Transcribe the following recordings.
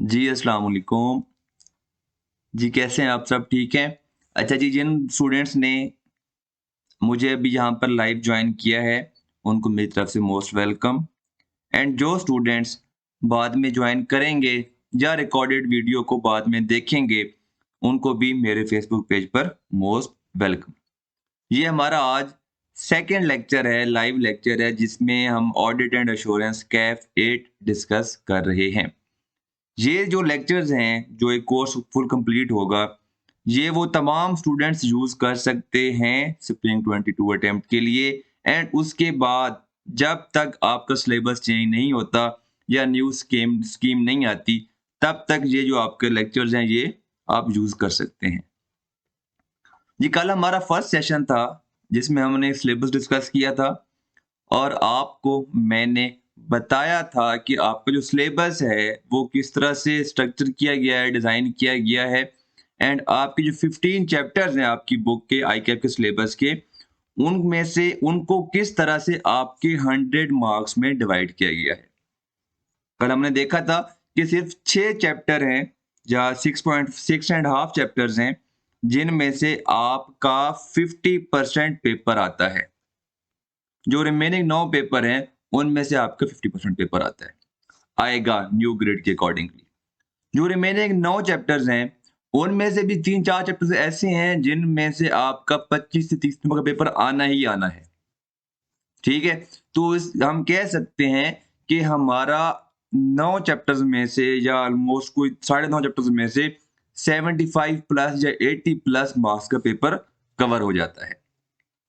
जी, अस्सलाम वालेकुम। जी, कैसे हैं आप? सब ठीक हैं? जी, कैसे हैं आप? सब ठीक हैं? अच्छा जी, जिन स्टूडेंट्स ने मुझे अभी यहाँ पर लाइव जॉइन किया है, उनको मेरी तरफ से मोस्ट वेलकम एंड जो स्टूडेंट्स बाद में जॉइन करेंगे या रिकॉर्डेड वीडियो को बाद में देखेंगे, उनको भी मेरे फेसबुक पेज पर मोस्ट वेलकम। ये हमारा आज सेकंड लेक्चर है, लाइव लेक्चर है, जिसमें हम audit and assurance Kaif 8 discuss कर रहे हैं। ये जो लेक्चर्स हैं, जो एक कोर्स फुल कंप्लीट होगा, ये वो तमाम स्टूडेंट्स यूज़ कर सकते हैं स्प्रिंग 22 अटेम्प्ट के लिए एंड उसके बाद जब तक आपका सिलेबस चेंज नहीं होता या न्यू स्कीम स्कीम नहीं आती, तब तक ये जो आपके लेक्चर्स हैं, ये आप यूज़ कर सकते हैं। जी, कल हमारा फर्स्ट सेशन था, जिसमें हमने सिलेबस डिस्कस किया था और आपको मैंने बताया था कि आपका जो सिलेबस है, वो किस तरह से स्ट्रक्चर किया गया है, डिज़ाइन किया गया है एंड आपके जो 15 चैप्टर्स हैं आपकी बुक के आईकैप के सिलेबस के, उनमें से उनको किस तरह से आपके 100 मार्क्स में डिवाइड किया गया है। कल हमने देखा था कि सिर्फ़ 6 चैप्टर हैं या 6 एंड हाफ चैप्टर्स हैं, जिनमें से आपका 50% पेपर आता है। जो रिमेनिंग 9 पेपर हैं, उनमें से आपका 50% पेपर आता है, आएगा न्यू ग्रेड के अकॉर्डिंगली। जो रिमेनिंग 9 चैप्टर्स हैं, उनमें से भी 3-4 चैप्टर्स ऐसे हैं जिनमें से आपका 25 से 30 नंबर का पेपर आना ही आना है। ठीक है? तो इस हम कह सकते हैं कि हमारा 9 चैप्टर्स में से या ऑलमोस्ट कोई साढ़े 9 चैप्टर्स में से 75 प्लस या 80 प्लस मार्क्स का पेपर कवर हो जाता है।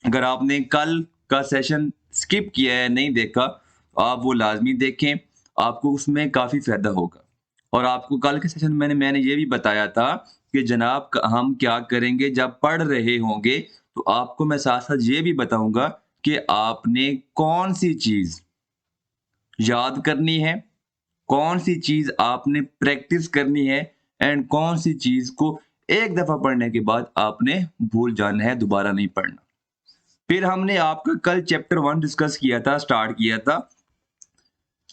अगर आपने कल का सेशन स्किप किया है, नहीं देखा, तो आप वो लाज़मी देखें, आपको उसमें काफ़ी फ़ायदा होगा। और आपको कल के सेशन में मैंने ये भी बताया था कि जनाब क हम क्या करेंगे जब पढ़ रहे होंगे, तो आपको मैं साथ-साथ ये भी बताऊँगा कि आपने कौन-सी चीज़ याद करनी है, कौन-सी चीज़ आपने प्रैक्टिस करनी है एंड कौन-सी चीज़ को एक दफ़ा पढ़ने के बाद आपने भूल जाना है, दोबारा नहीं पढ़ना। फिर हमने आपका कल चैप्टर 1 डिस्कस किया था, स्टार्ट किया था।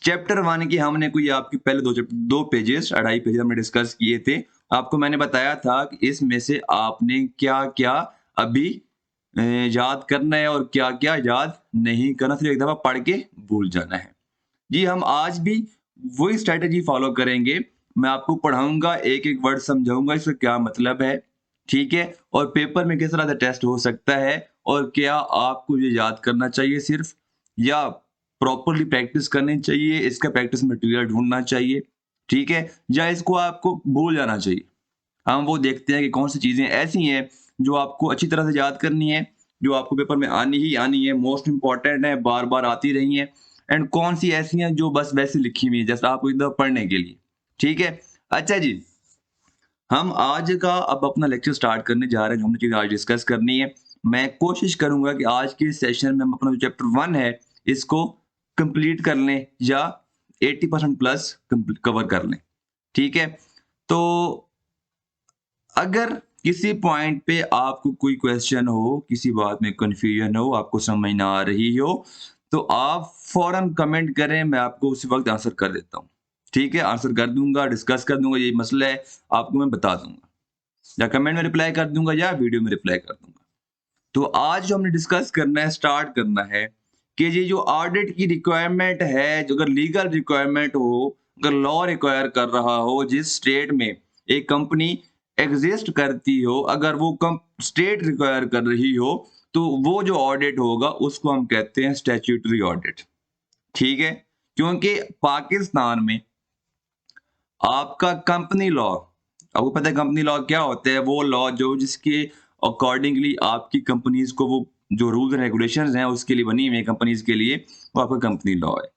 चैप्टर 1 की हमने कोई आपके पहले 2 पेजेज़, 2.5 पेज हमने डिस्कस किए थे। आपको मैंने बताया था कि इसमें से आपने क्या-क्या अभी याद करना है और क्या-क्या याद नहीं करना, सिर्फ़ एक दफ़ा पढ़ के भूल जाना है। जी, हम आज भी वही स्ट्रैटेजी फ़ॉलो करेंगे। मैं आपको पढ़ाऊँगा, एक-एक वर्ड समझाऊँगा, इसका क्या मतलब है, ठीक है? और पेपर में किस तरह का टेस्ट हो सकता है और क्या आपको ये याद करना चाहिए सिर्फ़ या प्रॉपर्ली प्रैक्टिस करनी चाहिए, इसका प्रैक्टिस मटेरियल ढूँढना चाहिए, ठीक है? या इसको आपको भूल जाना चाहिए। हम वो देखते हैं कि कौन-सी चीज़ें ऐसी हैं, जो आपको अच्छी तरह से याद करनी है, जो आपको पेपर में आनी ही आनी है, मोस्ट इम्पोर्टेंट है, बार-बार आती रही हैं एंड कौन-सी ऐसी हैं जो बस वैसे लिखी हुई हैं, जैसा आपको एकदम पढ़ने के लिए, ठीक है? अच्छा जी, हम आज का अब अपना लेक्चर स्टार्ट करने जा रहे हैं, जो हमने चीज़ आज डिस्कस करनी है। मैं कोशिश करूँगा कि आज के सेशन में हम अपना जो चैप्टर 1 है, इसको कंप्लीट कर लें या 80% प्लस कवर कर लें, ठीक है? तो अगर किसी पॉइंट पे आपको कोई क्वेश्चन हो, किसी बात में कन्फ्यूजन हो, आपको समझ ना आ रही हो, तो आप फ़ौरन कमेंट करें, मैं आपको उसी वक़्त आंसर कर देता हूँ। ठीक है? आंसर कर दूँगा, डिस्कस कर दूँगा, ये मसला है, आपको मैं बता दूँगा। या कमेंट में रिप्लाई कर दूँगा या वीडियो में रिप्लाई कर दूँगा। तो आज जो हमने डिस्कस करना है, स्टार्ट करना है कि ये जो ऑडिट की रिक्वायरमेंट है, जो अगर लीगल रिक्वायरमेंट हो, अगर लॉ रिक्वायर कर रहा हो, जिस स्टेट में एक कंपनी एग्ज़िस्ट करती हो, अगर वो स्टेट रिक्वायर कर रही हो, तो वो जो ऑडिट होगा, उसको हम कहते हैं स्टैट्यूटरी ऑडिट। ठीक है? क्योंकि पाकिस्तान में आपका कंपनी लॉ, आपको पता है कंपनी लॉ क्या होता है? वो लॉ जो जिसके अकॉर्डिंगली आपकी कंपनीज़ को वो जो रूल्स एंड रेगुलेशंस हैं उसके लिए बनी हुई है कंपनीज़ के लिए, वो आपका कंपनी लॉ है।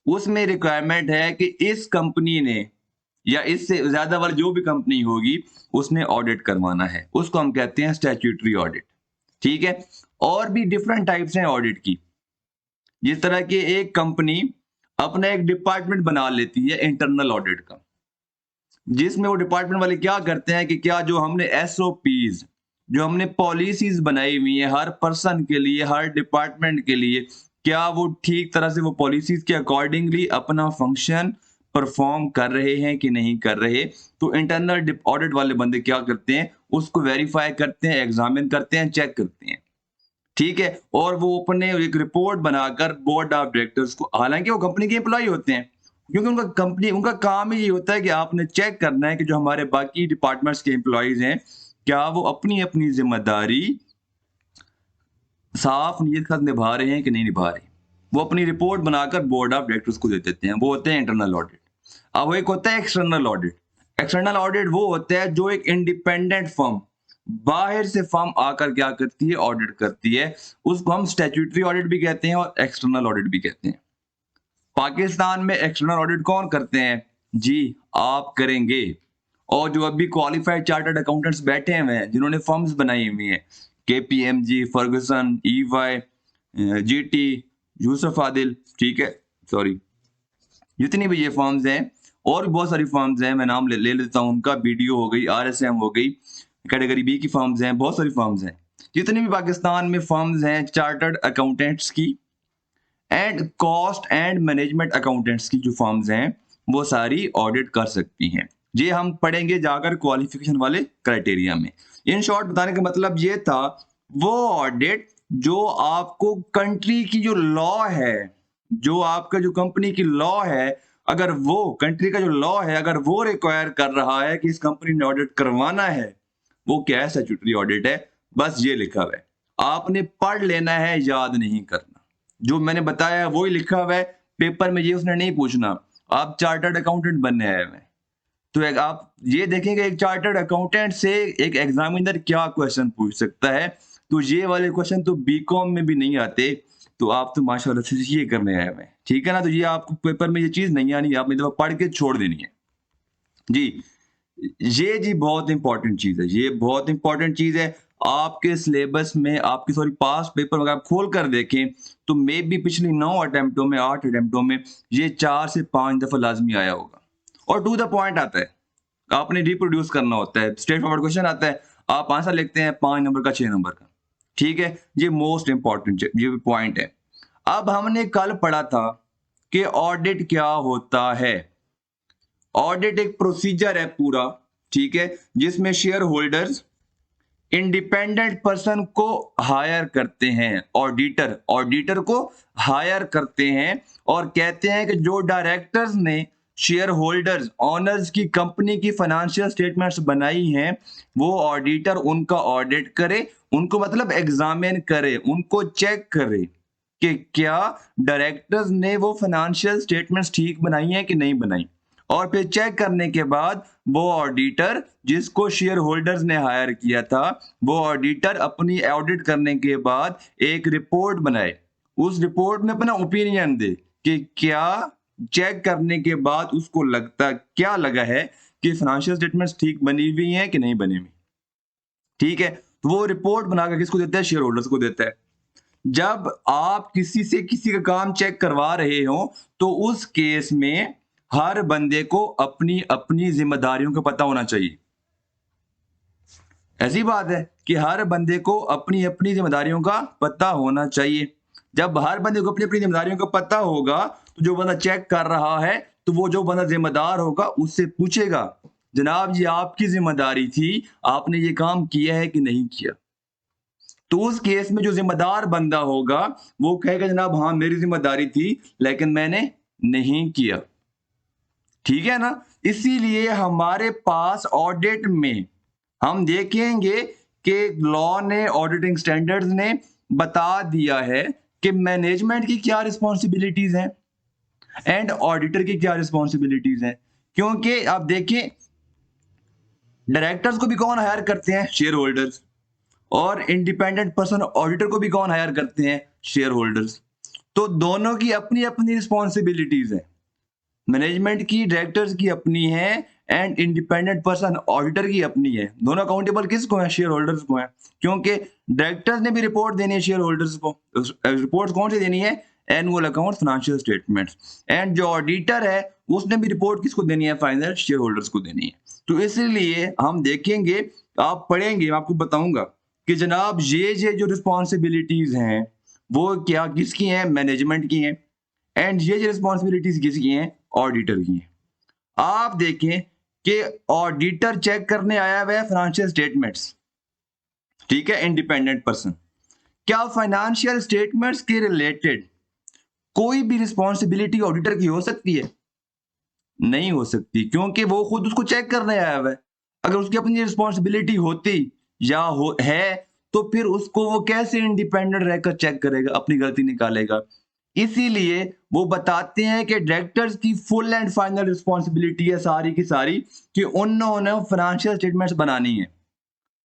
उसमें रिक्वायरमेंट है कि इस कंपनी ने या इससे ज़्यादा वाली जो भी कंपनी होगी, उसने ऑडिट करवाना है। उसको हम कहते हैं स्टैट्यूटरी ऑडिट, ठीक है? और भी डिफरेंट टाइप्स हैं ऑडिट की। जिस तरह की एक कंपनी अपना एक डिपार्टमेंट बना लेती है इंटरनल ऑडिट का। जिसमें वो डिपार्टमेंट वाले क्या करते हैं कि क्या जो हमने एसओपीज़, जो हमने पॉलिसीज़ बनाई हुई हैं हर पर्सन के लिए, हर डिपार्टमेंट के लिए, क्या वो ठीक तरह से वो पॉलिसीज़ के अकॉर्डिंगली अपना फंक्शन परफॉर्म कर रहे हैं कि नहीं कर रहे। तो इंटरनल ऑडिट वाले बंदे क्या करते हैं, उसको वेरीफाई करते हैं, एग्जामिन करते हैं, चेक करते हैं, ठीक है। और वो अपने एक रिपोर्ट बनाकर बोर्ड ऑफ डायरेक्टर्स को, हालांकि वो कंपनी के एम्प्लॉय होते हैं, क्योंकि उनका काम ही ये होता है कि आपने चेक करना है कि जो हमारे बाकी डिपार्टमेंट्स के एम्प्लॉयज हैं, क्या वो अपनी अपनी जिम्मेदारी साफ नीयत के साथ निभा रहे हैं कि नहीं निभा रहे। वो अपनी रिपोर्ट बनाकर बोर्ड ऑफ डायरेक्टर्स को दे देते हैं, वो होते हैं इंटरनल ऑडिट। अब वो एक होता है एक्सटर्नल ऑडिट। एक्सटर्नल ऑडिट वो होता है जो एक इंडिपेंडेंट फर्म, बाहर से फर्म आकर क्या करती है, ऑडिट करती है। उसको हम स्टैट्यूटरी ऑडिट भी कहते हैं और एक्सटर्नल ऑडिट भी कहते हैं। पाकिस्तान में एक्सटर्नल ऑडिट कौन करते हैं जी, आप करेंगे। और जो अभी क्वालिफाइड चार्टर्ड अकाउंटेंट्स बैठे हुए हैं, जिन्होंने फर्म्स बनाई हुई हैं, KPMG, Ferguson, EY, GT, Yusuf Adil, ठीक है, सॉरी, जितनी भी ये फर्म्स हैं, और भी बहुत सारी फर्म्स हैं, मैं नाम ले लेता हूं उनका, बीडीओ हो गई, आरएसएम हो गई, कैटेगरी बी की फर्म्स हैं, बहुत सारी फर्म्स हैं। जितनी भी पाकिस्तान में फर्म्स हैं चार्टर्ड अकाउंटेंट्स की and cost and management accountants की जो फर्म्स हैं, वो सारी ऑडिट कर सकती हैं। ये हम पढ़ेंगे जाकर क्वालिफिकेशन वाले क्राइटेरिया में। इन शॉर्ट बताने का मतलब ये था, वो ऑडिट जो आपको कंट्री की जो लॉ है, जो आपका जो कंपनी की लॉ है, अगर वो कंट्री का जो लॉ है, अगर वो रिक्वायर कर रहा है कि इस कंपनी ने ऑडिट करवाना है, वो क्या है, स्टैट्यूटरी ऑडिट है। बस ये लिखा हुआ है, आपने पढ़ लेना है, याद नहीं करना। जो मैंने बताया है वही लिखा हुआ है, पेपर में ये उसने नहीं पूछना। आप चार्टर्ड अकाउंटेंट बनने आए हैं, तो एक आप ये देखेंगे एक चार्टर्ड अकाउंटेंट से एक एग्जामिनर क्या क्वेश्चन पूछ सकता है। तो ये वाले क्वेश्चन तो बीकॉम में भी नहीं आते, तो आप तो माशाल्लाह से ये करने आए हैं, ठीक है ना। तो ये आपको पेपर में ये चीज नहीं आनी, आपने दफा पढ़ के छोड़ देनी है जी। ये जी बहुत इंपॉर्टेंट चीज है, ये बहुत इंपॉर्टेंट चीज है। आपके सिलेबस में, आपके सॉरी पास पेपर अगर आप खोल कर देखें, तो मे बी पिछली 9 अटेम्प्टों में, 8 अटेम्प्टों में ये 4 से 5 दफा लाजमी आया होगा, और टू द पॉइंट आता है। आपने रिप्रोड्यूस करना होता है, स्ट्रेट फॉरवर्ड क्वेश्चन आता है, आप आंसर लिखते हैं 5 नंबर का, 6 नंबर का, ठीक है। ये मोस्ट इंपॉर्टेंट ये पॉइंट है। अब हमने कल पढ़ा था कि ऑडिट क्या होता है। ऑडिट एक प्रोसीजर है पूरा, ठीक है, जिसमें शेयर होल्डर्स इंडिपेंडेंट पर्सन को हायर करते हैं, ऑडिटर को हायर करते हैं, और कहते हैं कि जो डायरेक्टर्स ने शेयर होल्डर्स, ऑनर्स की कंपनी की फाइनेंशियल स्टेटमेंट्स बनाई हैं, वो ऑडिटर उनका ऑडिट करे, उनको मतलब एग्जामिन करे, उनको चेक करे कि क्या डायरेक्टर्स ने वो फाइनेंशियल स्टेटमेंट्स ठीक बनाई हैं कि नहीं बनाई। और फिर चेक करने के बाद वो ऑडिटर जिसको शेयर होल्डर्स ने हायर किया था, वो ऑडिटर अपनी ऑडिट करने के बाद एक रिपोर्ट बनाए, उस रिपोर्ट में अपना ओपिनियन दे कि क्या चेक करने के बाद उसको क्या लगा है कि फाइनेंशियल स्टेटमेंट्स ठीक बनी हुई हैं कि नहीं बनी हुई, ठीक है। तो वो रिपोर्ट बनाकर किसको देता है, शेयर होल्डर्स को देता है। जब आप किसी से किसी का काम चेक करवा रहे हो, तो उस केस में हर बंदे को अपनी अपनी जिम्मेदारियों का पता होना चाहिए। ऐसी बात है कि हर बंदे को अपनी अपनी जिम्मेदारियों का पता होना चाहिए। जब हर बंदे को अपनी अपनी जिम्मेदारियों का पता होगा, तो जो बंदा चेक कर रहा है, तो वो जो बंदा जिम्मेदार होगा उससे पूछेगा, जनाब ये आपकी जिम्मेदारी थी, आपने ये काम किया है कि नहीं किया। तो उस केस में जो जिम्मेदार बंदा होगा, वो कहेगा जनाब हाँ मेरी जिम्मेदारी थी, लेकिन मैंने नहीं किया, ठीक है ना। इसीलिए हमारे पास ऑडिट में हम देखेंगे कि लॉ ने, ऑडिटिंग स्टैंडर्ड्स ने बता दिया है कि मैनेजमेंट की क्या रिस्पॉन्सिबिलिटीज हैं एंड ऑडिटर की क्या रिस्पॉन्सिबिलिटीज हैं। क्योंकि आप देखिए, डायरेक्टर्स को भी कौन हायर करते हैं, शेयर होल्डर्स, और इंडिपेंडेंट पर्सन ऑडिटर को भी कौन हायर करते हैं, शेयर होल्डर्स। तो दोनों की अपनी अपनी रिस्पॉन्सिबिलिटीज है, मैनेजमेंट की, डायरेक्टर्स की अपनी है, एंड इंडिपेंडेंट पर्सन ऑडिटर की अपनी है। दोनों अकाउंटेबल किसको है, शेयर होल्डर्स को है, क्योंकि डायरेक्टर्स ने भी रिपोर्ट देनी है शेयर होल्डर्स को। रिपोर्ट कौन सी देनी है, annual account, financial statements. And जो ऑडिटर है उसने भी रिपोर्ट किसको देनी है, फाइनल शेयर होल्डर्स को देनी है। तो इसलिए हम देखेंगे, आप पढ़ेंगे, मैं आपको बताऊंगा कि जनाब ये जो रिस्पॉन्सिबिलिटीज हैं वो क्या किसकी हैं, मैनेजमेंट की हैं, एंड ये रिस्पॉन्सिबिलिटीज किसकी हैं, ऑडिटर की हैं। आप देखें कि ऑडिटर चेक करने आया हुआ है फाइनेंशियल स्टेटमेंट्स, ठीक है, इंडिपेंडेंट पर्सन। क्या फाइनेंशियल स्टेटमेंट्स के रिलेटेड कोई भी रिस्पॉन्सिबिलिटी ऑडिटर की हो सकती है? नहीं हो सकती, क्योंकि वो खुद उसको चेक करने आया हुआ है। अगर उसकी अपनी रिस्पॉन्सिबिलिटी होती या हो है, तो फिर उसको वो कैसे इंडिपेंडेंट रहकर चेक करेगा, अपनी गलती निकालेगा। इसीलिए वो बताते हैं कि डायरेक्टर्स की फुल एंड फाइनल रिस्पॉन्सिबिलिटी है सारी की सारी, कि उन्होंने फाइनेंशियल स्टेटमेंट्स बनानी है।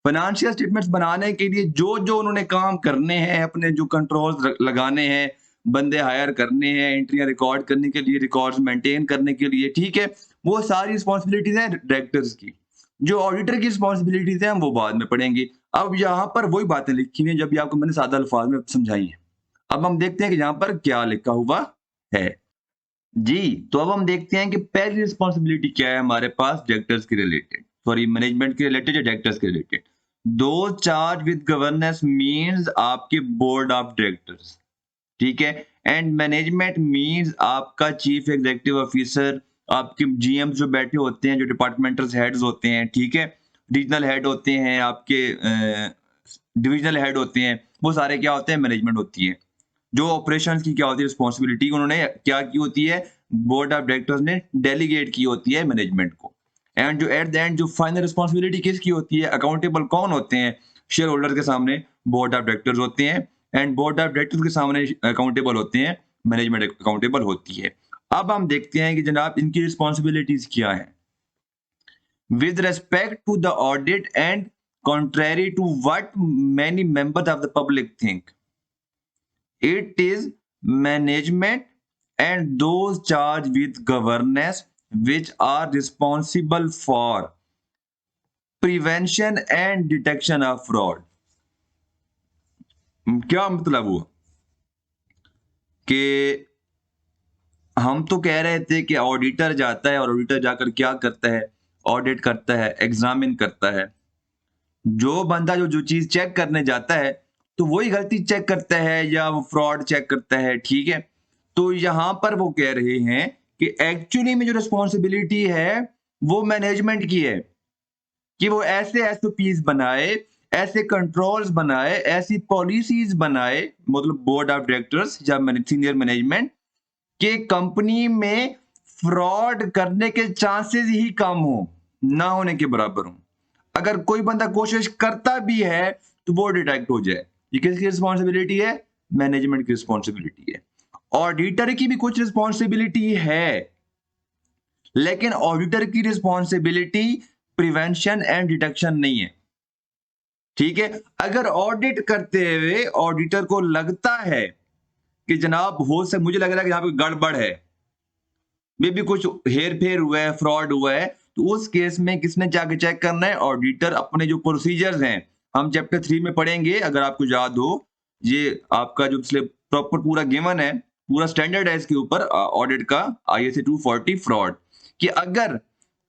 फाइनेंशियल स्टेटमेंट्स बनाने के लिए जो उन्होंने काम करने हैं, अपने जो कंट्रोल्स लगाने हैं, बंदे हायर करने हैं, एंट्रियां रिकॉर्ड करने के लिए, रिकॉर्ड्स मेंटेन करने के लिए, ठीक है, वो सारी रिस्पॉन्सिबिलिटीज हैं डायरेक्टर्स की। जो ऑडिटर की रिस्पॉन्सिबिलिटीज हैं हम वो बाद में पढ़ेंगे। अब यहाँ पर वही बातें लिखी हुई हैं जब भी आपको मैंने सादा अल्फाज में समझाई है। अब हम देखते हैं कि यहाँ पर क्या लिखा हुआ है। जी, तो अब हम देखते हैं कि पहली रिस्पॉन्सिबिलिटी क्या है हमारे पास डायरेक्टर्स के रिलेटेड, सॉरी मैनेजमेंट के रिलेटेड या डायरेक्टर्स के रिलेटेड। दो चार्ज विद गवर्नेंस मींस आपके बोर्ड ऑफ डायरेक्टर्स, ठीक है, एंड मैनेजमेंट मींस आपका चीफ एग्जीक्यूटिव ऑफिसर, आपके जीएम जो बैठे होते हैं, जो डिपार्टमेंटल हेड्स होते हैं, ठीक है, रीजनल हेड होते हैं, आपके डिविजनल हेड होते हैं, वो सारे क्या होते हैं, मैनेजमेंट होती है। जो ऑपरेशंस की क्या होती है रिस्पॉन्सिबिलिटी, उन्होंने क्या की होती है, बोर्ड ऑफ डायरेक्टर्स ने डेलीगेट की होती है मैनेजमेंट को। एंड जो एट द एंड जो फाइनल रिस्पॉन्सिबिलिटी किसकी होती है, अकाउंटेबल कौन होते हैं, शेयर होल्डर के सामने बोर्ड ऑफ डायरेक्टर्स होते हैं, एंड बोर्ड ऑफ डायरेक्टर्स के सामने अकाउंटेबल होते हैं, मैनेजमेंट अकाउंटेबल होती है। अब हम देखते हैं कि जनाब इनकी रिस्पॉन्सिबिलिटीज क्या है with respect to the audit and contrary to what many members of the public think. It is management and those charged with governance which are responsible for prevention and detection of fraud. क्या मतलब हुआ कि हम तो कह रहे थे कि ऑडिटर जाता है और ऑडिटर जाकर क्या करता है, ऑडिट करता है, एग्जामिन करता है। जो बंदा जो चीज चेक करने जाता है तो वही गलती चेक करता है या वो फ्रॉड चेक करता है, ठीक है। तो यहां पर वो कह रहे हैं कि एक्चुअली में जो रिस्पॉन्सिबिलिटी है वो मैनेजमेंट की है, कि वो ऐसे एसओपीज बनाए, ऐसे कंट्रोल्स बनाए, ऐसी पॉलिसीज बनाए, मतलब बोर्ड ऑफ डायरेक्टर्स या सीनियर मैनेजमेंट, कि कंपनी में फ्रॉड करने के चांसेस ही कम हो, ना होने के बराबर हो। अगर कोई बंदा कोशिश करता भी है तो वो डिटेक्ट हो जाए। ये किसकी रिस्पॉन्सिबिलिटी है, मैनेजमेंट की रिस्पॉन्सिबिलिटी है। ऑडिटर की भी कुछ रिस्पॉन्सिबिलिटी है, लेकिन ऑडिटर की रिस्पॉन्सिबिलिटी प्रिवेंशन एंड डिटेक्शन नहीं है, ठीक है। अगर ऑडिट करते हुए ऑडिटर को लगता है कि जनाब हो सकता, मुझे लग रहा है कि यहाँ पे गड़बड़ है, मे भी कुछ हेर फेर हुआ है, फ्रॉड हुआ है, तो उस केस में किसने जाके चेक करना है, ऑडिटर अपने जो प्रोसीजर्स हैं, हम चैप्टर 3 में पढ़ेंगे, अगर आपको याद हो, ये आपका जो प्रॉपर पूरा गिवन है, पूरा स्टैंडर्ड है इसके ऊपर ऑडिट का, ISA 240 फ्रॉड, कि अगर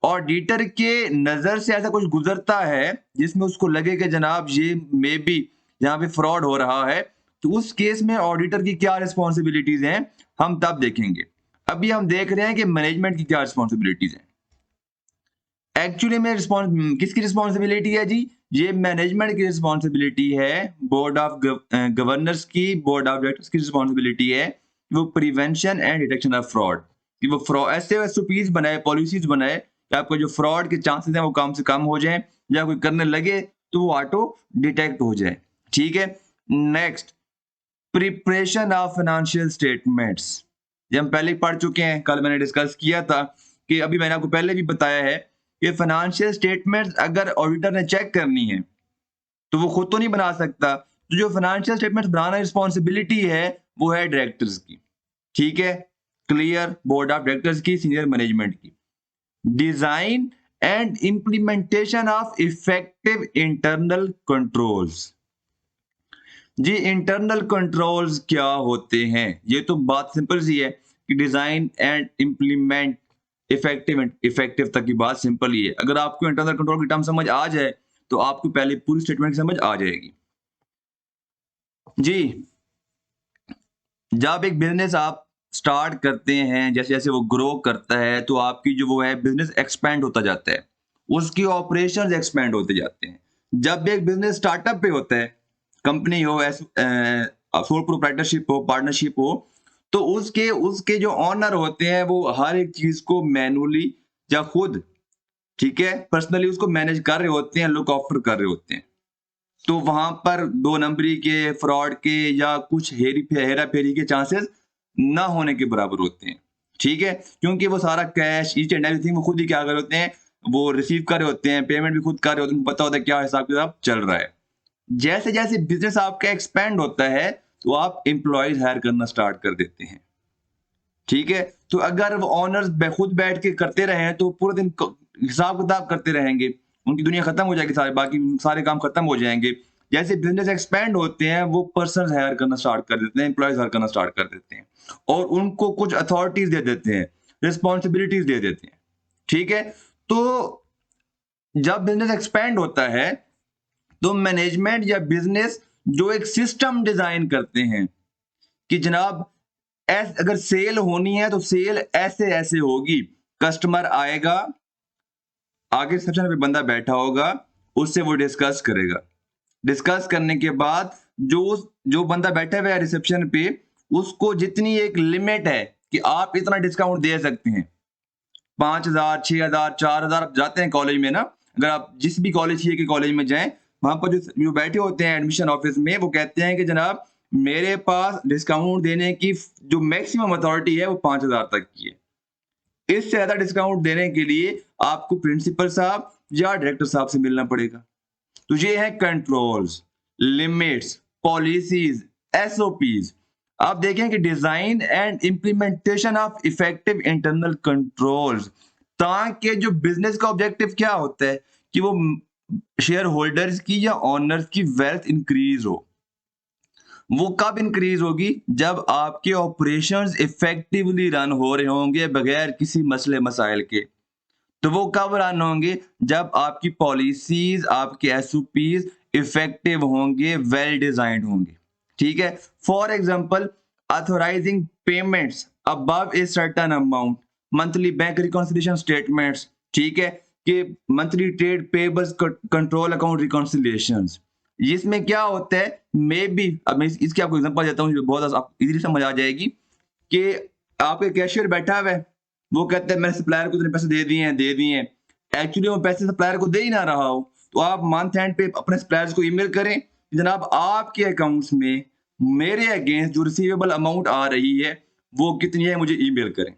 ऑडिटर के नजर से ऐसा कुछ गुजरता है जिसमें उसको लगे कि जनाब ये मे बी यहाँ पे फ्रॉड हो रहा है, तो उस केस में ऑडिटर की क्या रिस्पॉन्सिबिलिटीज हैं हम तब देखेंगे। अभी हम देख रहे हैं कि मैनेजमेंट की क्या रिस्पॉन्सिबिलिटीज हैं। एक्चुअली में किसकी रिस्पॉन्सिबिलिटी है जी, ये मैनेजमेंट की रिस्पॉन्सिबिलिटी है, बोर्ड ऑफ गवर्नर्स की, बोर्ड ऑफ डायरेक्टर्स की रिस्पॉन्सिबिलिटी है वो prevention and detection of fraud, कि वो फ्रॉड ऐसे एसओपीज बनाए, पॉलिसीज बनाए कि आपको जो फ्रॉड के चांसेस हैं वो कम से कम हो जाए, या कोई करने लगे तो वो ऑटो डिटेक्ट हो जाए, ठीक है। Next, preparation of financial statements, ये हम पहले ही पढ़ चुके हैं, कल मैंने डिस्कस किया था, कि अभी मैंने आपको पहले भी बताया है कि फाइनेंशियल स्टेटमेंट्स अगर ऑडिटर ने चेक करनी है तो वो खुद तो नहीं बना सकता, तो जो फाइनेंशियल स्टेटमेंट्स बनाना रिस्पॉन्सिबिलिटी है वो है डायरेक्टर्स की, ठीक है, क्लियर, बोर्ड ऑफ डायरेक्टर्स की, सीनियर मैनेजमेंट की। Design and implementation of effective internal controls, जी इंटरनल कंट्रोल्स क्या होते हैं, ये तो बात सिंपल सी है कि डिजाइन एंड इंप्लीमेंट इफेक्टिव तक की बात सिंपल ही है। अगर आपको इंटरनल कंट्रोल की टर्म समझ आ जाए तो आपको पहले पूरी स्टेटमेंट की समझ आ जाएगी। जी, जब एक बिजनेस आप स्टार्ट करते हैं, जैसे जैसे वो ग्रो करता है तो आपकी जो वो है बिजनेस एक्सपैंड होता जाता है, उसकी ऑपरेशंस एक्सपैंड होते जाते हैं। जब भी एक बिजनेस स्टार्टअप पे होता है, कंपनी हो, सोल प्रोप्राइटरशिप हो, पार्टनरशिप हो, तो उसके उसके जो ऑनर होते हैं वो हर एक चीज को मैनुअली या खुद, ठीक है, पर्सनली उसको मैनेज कर रहे होते हैं, लुक आफ्टर कर रहे होते हैं। तो वहां पर दो नंबरी के, फ्रॉड के या कुछ हेरा फेरी के चांसेस ना होने के बराबर होते हैं, ठीक है, क्योंकि वो सारा कैश ईच एंड एवरीथिंग वो खुद ही क्या कर रहे होते हैं, वो रिसीव कर रहे होते हैं, पेमेंट भी खुद कर रहे होते हैं, उनको पता होता है क्या हिसाब किताब चल रहा है। जैसे जैसे बिजनेस आपका एक्सपेंड होता है तो आप एम्प्लॉयज हायर करना स्टार्ट कर देते हैं, ठीक है। तो अगर वो ऑनर्स खुद बैठ के करते रहे तो पूरे दिन हिसाब किताब करते रहेंगे, उनकी दुनिया खत्म हो जाएगी, सारे बाकी सारे काम खत्म हो जाएंगे। जैसे बिजनेस एक्सपेंड होते हैं वो पर्सन हायर करना स्टार्ट कर देते हैं, एम्प्लॉयज हायर करना स्टार्ट कर देते हैं और उनको कुछ अथॉरिटीज दे देते हैं, रिस्पॉन्सिबिलिटीज दे देते हैं, ठीक है। तो जब बिजनेस एक्सपेंड होता है तो मैनेजमेंट या बिजनेस जो एक सिस्टम डिजाइन करते हैं कि जनाब अगर सेल होनी है तो सेल ऐसे ऐसे होगी, कस्टमर आएगा, आगे रिसेप्शन पे बंदा बैठा होगा, उससे वो डिस्कस करेगा, डिस्कस करने के बाद जो जो बंदा बैठा हुआ है रिसेप्शन पे, उसको जितनी एक लिमिट है कि आप इतना डिस्काउंट दे सकते हैं, 5,000 6,000 4,000, आप जाते हैं कॉलेज में ना, अगर आप जिस भी कॉलेज चाहिए कि कॉलेज में जाएं, वहां पर जो बैठे होते हैं एडमिशन ऑफिस में, वो कहते हैं कि जनाब मेरे पास डिस्काउंट देने की जो मैक्सिमम अथॉरिटी है वो 5,000 तक की है, इससे ज्यादा डिस्काउंट देने के लिए आपको प्रिंसिपल साहब या डायरेक्टर साहब से मिलना पड़ेगा। तो ये है कंट्रोल्स, लिमिट्स, पॉलिसीज, एसओपीज। आप देखें कि design and implementation of effective internal controls, ताकि जो बिजनेस का ऑब्जेक्टिव क्या होता है कि वो शेयर होल्डर्स की या ऑनर्स की वेल्थ इंक्रीज हो। वो कब इंक्रीज होगी? जब आपके ऑपरेशंस इफेक्टिवली रन हो रहे होंगे बगैर किसी मसले मसाइल के। तो वो कब रन होंगे? जब आपकी पॉलिसीज, आपके एसओपीज इफेक्टिव होंगे, वेल डिजाइंड होंगे, ठीक है। For example, authorising payments above a certain amount, monthly bank reconciliation statements, ठीक है, कि monthly trade payables control account reconciliations. इसमें क्या होता है, मे बी, अब मैं इसकी आपको एग्जांपल देता हूँ जो बहुत आप इजीली समझ आ जाएगी, कि आपके कैशियर बैठा हुआ है, वो कहते हैं मैंने सप्लायर को इतने पैसे दे दिए हैं, एक्चुअली वो पैसे सप्लायर को दे ही ना रहा हो, तो आप मंथ एंड पे अपने सप्लायर्स को ईमेल करें, जनाब आपके अकाउंट्स में मेरे अगेंस्ट जो रिसीवेबल अमाउंट आ रही है वो कितनी है, मुझे ईमेल करें,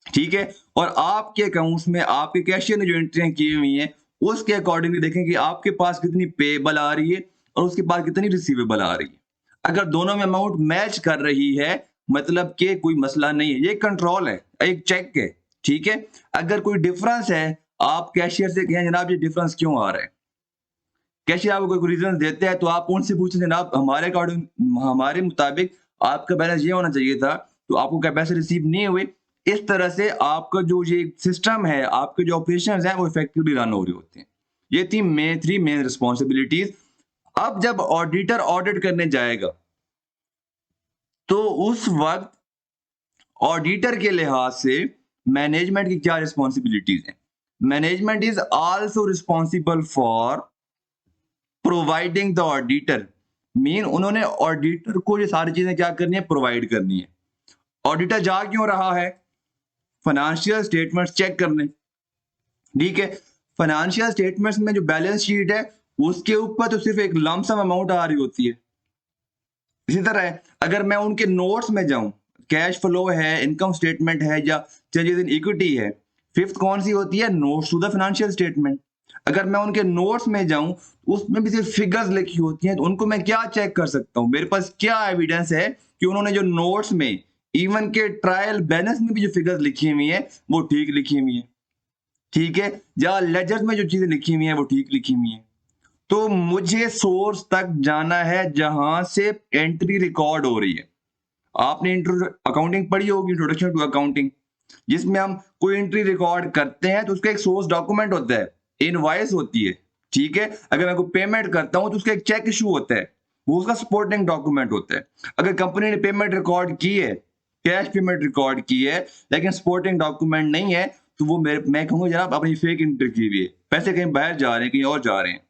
ठीक है। और आपके अकाउंट्स में आपके कैशियर ने जो एंट्रियां की हुई हैं उसके अकॉर्डिंगली देखें कि आपके पास कितनी पेबल आ रही है और उसके पास कितनी रिसीवेबल आ रही है। अगर दोनों में अमाउंट मैच कर रही है, मतलब कि कोई मसला नहीं है, ये कंट्रोल है, एक चेक है, ठीक है। अगर कोई डिफरेंस है, आप कैशियर से कहें जनाब ये डिफरेंस क्यों आ रहा है, कैशियर आपको कोई रीजन देते हैं तो आप उनसे पूछें जनाब हमारे अकॉर्डिंग, हमारे मुताबिक आपका बैलेंस ये होना चाहिए था, तो आपको क्या पैसे रिसीव नहीं हुए। इस तरह से आपका जो ये सिस्टम है, आपके जो ऑपरेशंस हैं वो इफेक्टिवली रन हो रहे होते हैं। ये थी थ्री मेन रिस्पॉन्सिबिलिटीज। अब जब ऑडिटर ऑडिट करने जाएगा तो उस वक्त ऑडिटर के लिहाज से मैनेजमेंट की क्या रिस्पॉन्सिबिलिटीज हैं? Management is also responsible for providing the auditor, mean उन्होंने ऑडिटर को ये सारी चीजें क्या करनी है, प्रोवाइड करनी है। ऑडिटर जा क्यों रहा है? फाइनेंशियल स्टेटमेंट्स चेक करने, ठीक है। फाइनेंशियल स्टेटमेंट्स में जो बैलेंस शीट है उसके ऊपर तो सिर्फ एक लमसम अमाउंट आ रही होती है। इसी तरह अगर मैं उनके नोट्स में जाऊं, कैश फ्लो है, इनकम स्टेटमेंट है या चेंजेस इन इक्विटी है, फिफ्थ कौन सी होती है, notes to the financial statement. अगर मैं उनके नोट्स में जाऊं उसमें भी सिर्फ फिगर्स लिखी होती हैं, तो उनको मैं क्या चेक कर सकता हूं, मेरे पास क्या एविडेंस है कि उन्होंने जो नोट्स में, इवन के ट्रायल बैलेंस में भी जो फिगर्स लिखी हुई है वो ठीक लिखी हुई है, ठीक है, या लेजर में जो चीजें लिखी हुई है वो ठीक लिखी हुई है। तो मुझे सोर्स तक जाना है जहां से एंट्री रिकॉर्ड हो रही है। आपने अकाउंटिंग पढ़ी होगी, इंट्रोडक्शन टू अकाउंटिंग, जिसमें हम कोई एंट्री रिकॉर्ड करते हैं तो उसका एक सोर्स डॉक्यूमेंट होता है, इनवॉइस होती है, ठीक है। अगर मैं कोई पेमेंट करता हूं तो उसका एक चेक इशू होता है, वो उसका सपोर्टिंग डॉक्यूमेंट होता है। अगर कंपनी ने पेमेंट रिकॉर्ड की है कैश पेमेंट रिकॉर्ड की है, लेकिन सपोर्टिंग डॉक्यूमेंट नहीं है, तो वो मैं कहूँगा जनाब अपनी फेक एंट्री की हुई है। पैसे कहीं बाहर जा रहे हैं, कहीं और जा रहे हैं।